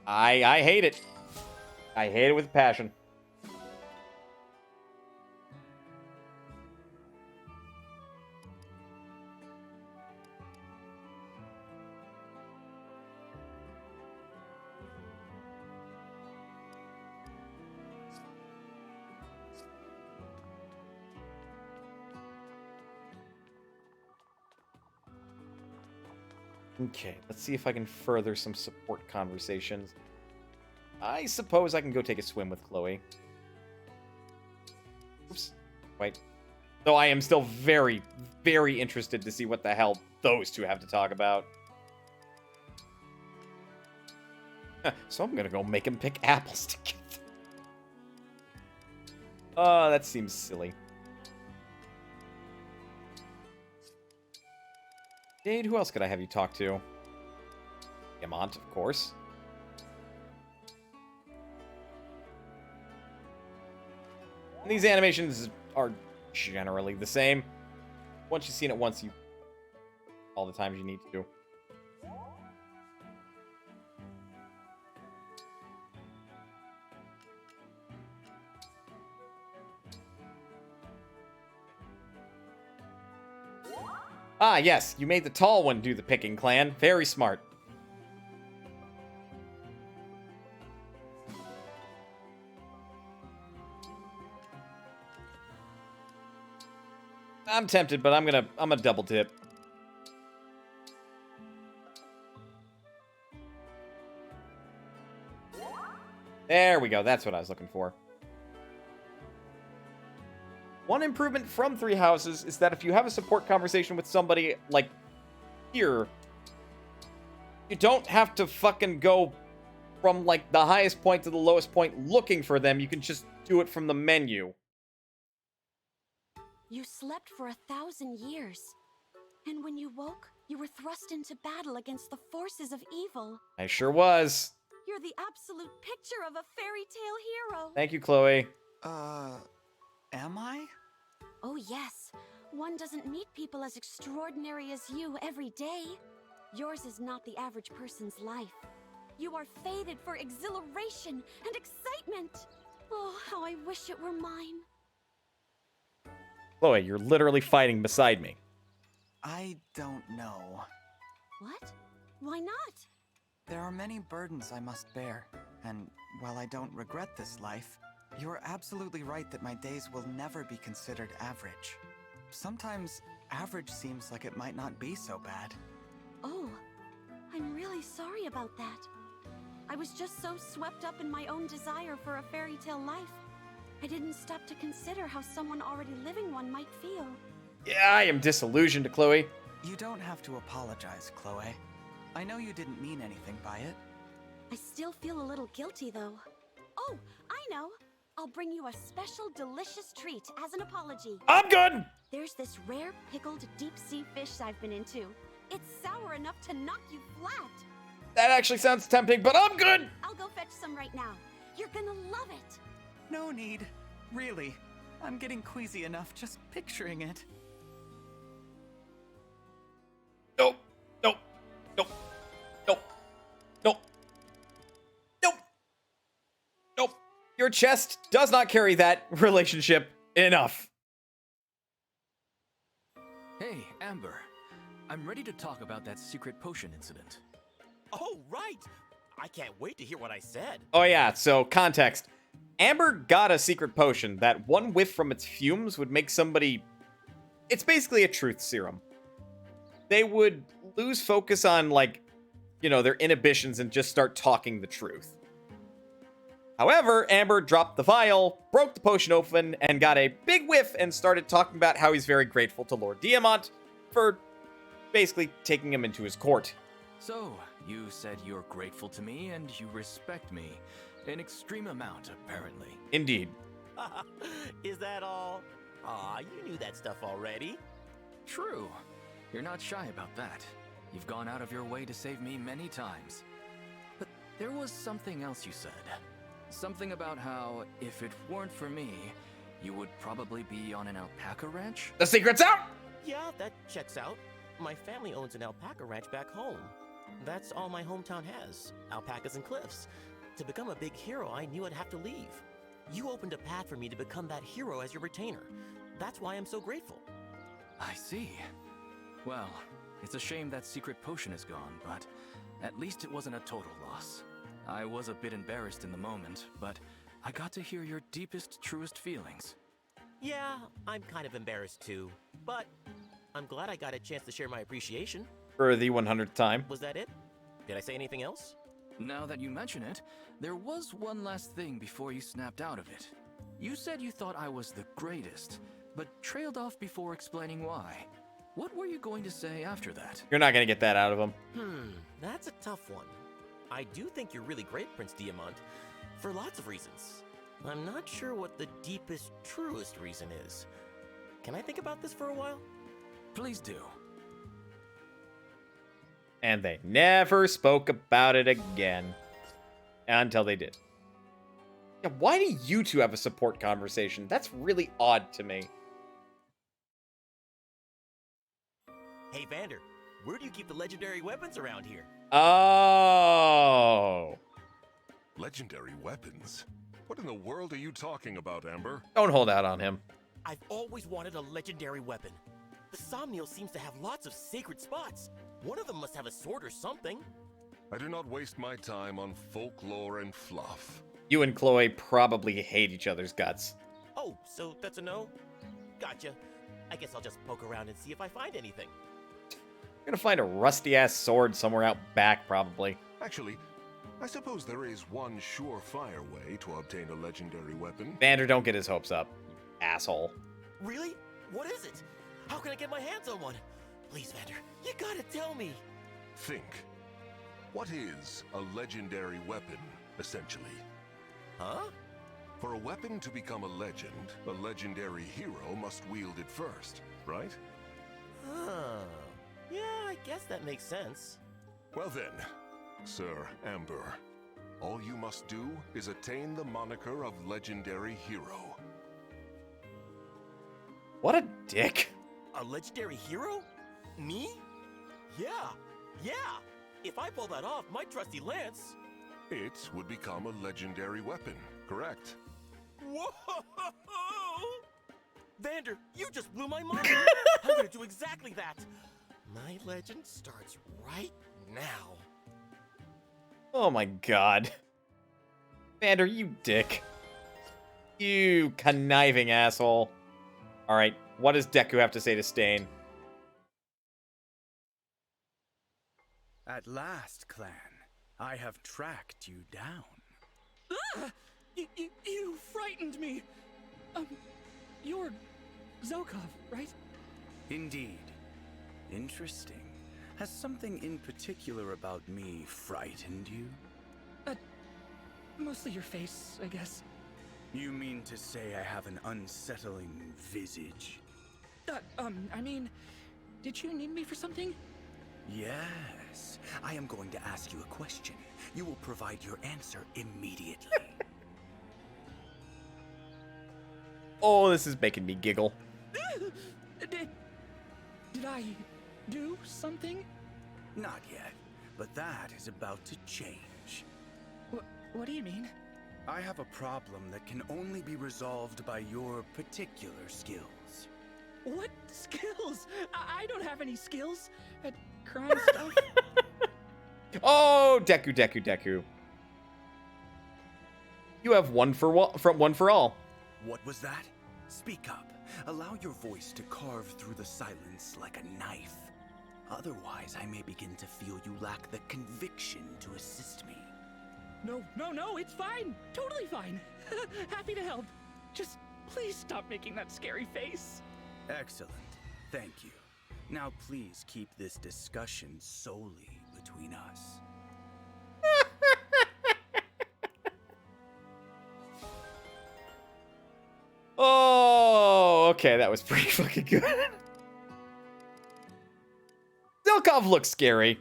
I hate it. I hate it with passion. Okay, let's see if I can further some support conversations. I suppose I can go take a swim with Chloe. Oops. Wait. Though I am still very, very interested to see what the hell those two have to talk about. So I'm gonna go make him pick apples together. Oh, that seems silly. Jade, who else could I have you talk to? Yamant, of course. And these animations are generally the same. Once you've seen it once, you all the times you need to. Ah, yes, you made the tall one do the picking, clan. Very smart. I'm tempted, but I'm gonna double dip. There we go. That's what I was looking for. One improvement from Three Houses is that if you have a support conversation with somebody like here, you don't have to fucking go from like the highest point to the lowest point looking for them. You can just do it from the menu. You slept for 1,000 years. And when you woke, you were thrust into battle against the forces of evil. I sure was. You're the absolute picture of a fairy tale hero. Thank you, Chloe. Am I? Oh yes. One doesn't meet people as extraordinary as you every day. Yours is not the average person's life. You are fated for exhilaration and excitement. Oh, how I wish it were mine. Chloe, you're literally fighting beside me. I don't know. What? Why not? There are many burdens I must bear, and while I don't regret this life, you are absolutely right that my days will never be considered average. Sometimes, average seems like it might not be so bad. Oh, I'm really sorry about that. I was just so swept up in my own desire for a fairy tale life. I didn't stop to consider how someone already living one might feel. Yeah, I am disillusioned, Chloe. You don't have to apologize, Chloe. I know you didn't mean anything by it. I still feel a little guilty, though. Oh, I know. I'll bring you a special delicious treat as an apology. I'm good! There's this rare pickled deep-sea fish I've been into. It's sour enough to knock you flat. That actually sounds tempting, but I'm good! I'll go fetch some right now. You're gonna love it. No need. Really. I'm getting queasy enough just picturing it. Nope. Nope. Nope. Nope. Nope. Nope. Nope. Your chest does not carry that relationship enough. Hey, Amber. I'm ready to talk about that secret potion incident. Oh, right! I can't wait to hear what I said. Oh yeah, so context. Amber got a secret potion that one whiff from its fumes would make somebody... It's basically a truth serum. They would lose focus on, like, you know, their inhibitions and just start talking the truth. However, Amber dropped the vial, broke the potion open, and got a big whiff and started talking about how he's very grateful to Lord Diamant for basically taking him into his court. So, you said you're grateful to me and you respect me. An extreme amount, apparently. Indeed. Is that all? Aw, you knew that stuff already. True. You're not shy about that. You've gone out of your way to save me many times. But there was something else you said. Something about how, if it weren't for me, you would probably be on an alpaca ranch? The secret's out! Yeah, that checks out. My family owns an alpaca ranch back home. That's all my hometown has, alpacas and cliffs. To become a big hero, I knew I'd have to leave. You opened a path for me to become that hero as your retainer. That's why I'm so grateful. I see. Well, it's a shame that secret potion is gone, but at least it wasn't a total loss. I was a bit embarrassed in the moment, but I got to hear your deepest, truest feelings. Yeah, I'm kind of embarrassed too, but I'm glad I got a chance to share my appreciation. For the 100th time. Was that it? Did I say anything else? Now that you mention it, there was one last thing before you snapped out of it. You said you thought I was the greatest, but trailed off before explaining why. What were you going to say after that? You're not going to get that out of him. That's a tough one. I do think you're really great, Prince Diamant, for lots of reasons. I'm not sure what the deepest, truest reason is. Can I think about this for a while? Please do. And they never spoke about it again. Until they did. Yeah, why do you two have a support conversation? That's really odd to me. Hey, Vander, where do you keep the legendary weapons around here? Oh. Legendary weapons? What in the world are you talking about, Amber? Don't hold out on him. I've always wanted a legendary weapon. The Somniel seems to have lots of sacred spots. One of them must have a sword or something. I do not waste my time on folklore and fluff. You and Chloe probably hate each other's guts. Oh, so that's a no? Gotcha. I guess I'll just poke around and see if I find anything. You're gonna find a rusty-ass sword somewhere out back, probably. Actually, I suppose there is one surefire way to obtain a legendary weapon. Vander, don't get his hopes up, you asshole. Really? What is it? How can I get my hands on one? Please, Vander, you gotta tell me. Think. What is a legendary weapon, essentially? Huh? For a weapon to become a legend, a legendary hero must wield it first, right? Huh. Yeah, I guess that makes sense. Well then, Sir Amber, all you must do is attain the moniker of legendary hero. What a dick. A legendary hero? Me? Yeah. If I pull that off, my trusty lance... It would become a legendary weapon, correct? Whoa! Vander, you just blew my mind! I'm gonna do exactly that! My legend starts right now. Oh my god. Vander, you dick. You conniving asshole. Alright, what does Deku have to say to Stain? At last, clan, I have tracked you down. Ah! You frightened me. You're Zokov, right? Indeed. Interesting. Has something in particular about me frightened you? Mostly your face, I guess. You mean to say I have an unsettling visage? I mean, did you need me for something? Yes. I am going to ask you a question. You will provide your answer immediately. Oh, this is making me giggle. Did I do something? Not yet, but that is about to change. What do you mean? I have a problem that can only be resolved by your particular skills. What skills? I don't have any skills at crime stuff. Oh, Deku. You have one for all. What was that? Speak up. Allow your voice to carve through the silence like a knife. Otherwise, I may begin to feel you lack the conviction to assist me. No, it's fine. Totally fine. Happy to help. Just please stop making that scary face. Excellent. Thank you. Now please keep this discussion solely between us. Oh, okay, that was pretty fucking good. Zokov looks scary.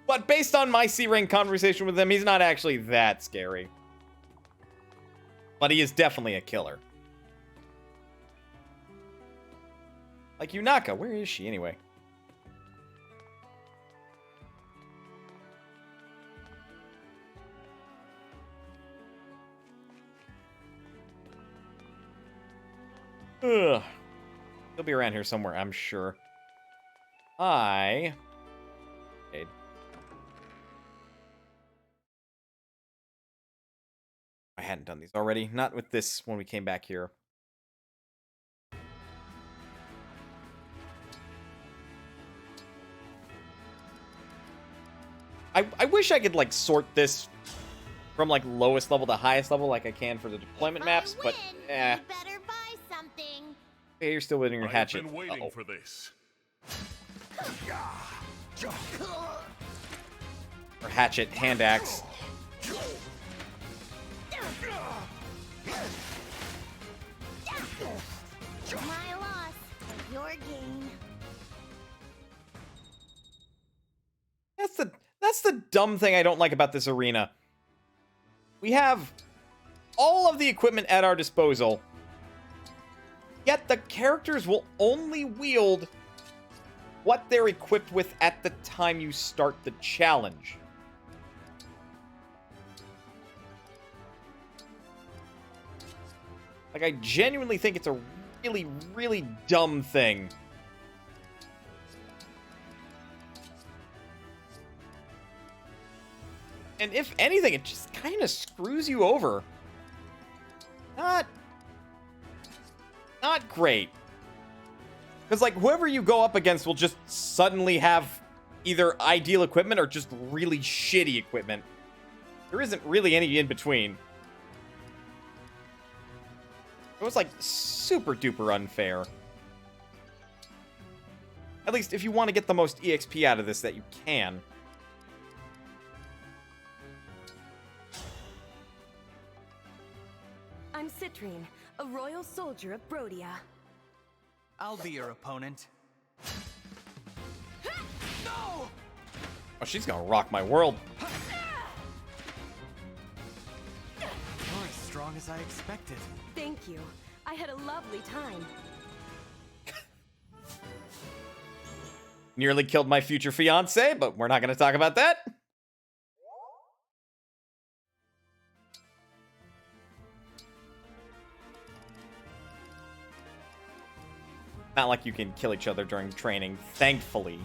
But based on my C-rank conversation with him, he's not actually that scary. But he is definitely a killer. Like Yunaka, where is she anyway? Ugh. He'll be around here somewhere, I'm sure. I hadn't done these already. Not with this when we came back here. I wish I could, like, sort this from, like, lowest level to highest level like I can for the deployment maps, but, eh. You better buy something. Hey, you're still wielding your hatchet. I've been waiting for this. Or hatchet, hand axe. My loss, your gain. That's the dumb thing I don't like about this arena. We have all of the equipment at our disposal, yet the characters will only wield what they're equipped with at the time you start the challenge. Like, I genuinely think it's a really, really dumb thing. And if anything, it just kind of screws you over. Not great. Because, like, whoever you go up against will just suddenly have either ideal equipment or just really shitty equipment. There isn't really any in between. It was, like, super duper unfair. At least if you want to get the most EXP out of this that you can. I'm Citrine, a royal soldier of Brodia. I'll be your opponent. Oh, she's gonna rock my world. You're as strong as I expected. Thank you. I had a lovely time. Nearly killed my future fiance, but we're not gonna talk about that. Not like you can kill each other during training, thankfully.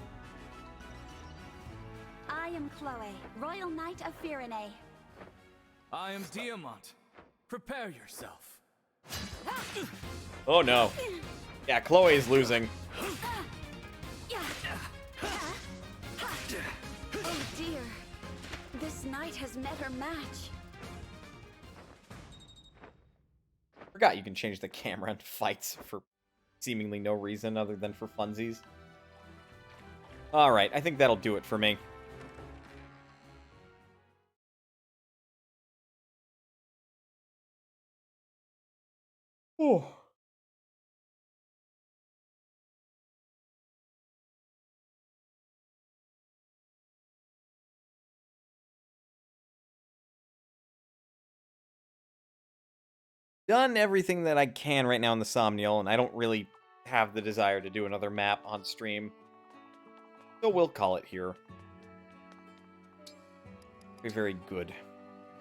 I am Chloe, Royal Knight of Firene. I am Diamant. Prepare yourself. Oh no. Yeah, Chloe's losing. Oh dear. This knight has met her match. Forgot you can change the camera in fights for seemingly no reason other than for funsies. Alright, I think that'll do it for me. Oh. Done everything that I can right now in the Somnial, and I don't really have the desire to do another map on stream. So we'll call it here. Very, very good.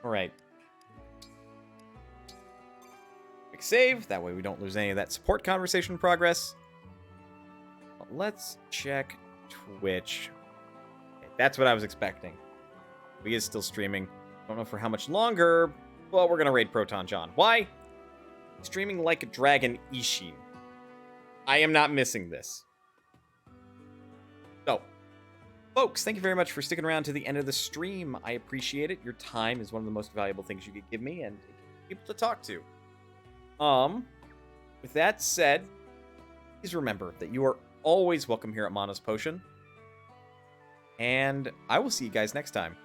Alright. Quick save, that way we don't lose any of that support conversation progress. Let's check Twitch. Okay, that's what I was expecting. He is still streaming. Don't know for how much longer. Well, we're gonna raid Proton John. Why? Streaming like a dragon Ishin. I am not missing this. So, folks, thank you very much for sticking around to the end of the stream. I appreciate it. Your time is one of the most valuable things you could give me, and people to talk to. With that said, please remember that you are always welcome here at Mana's Potion. And I will see you guys next time.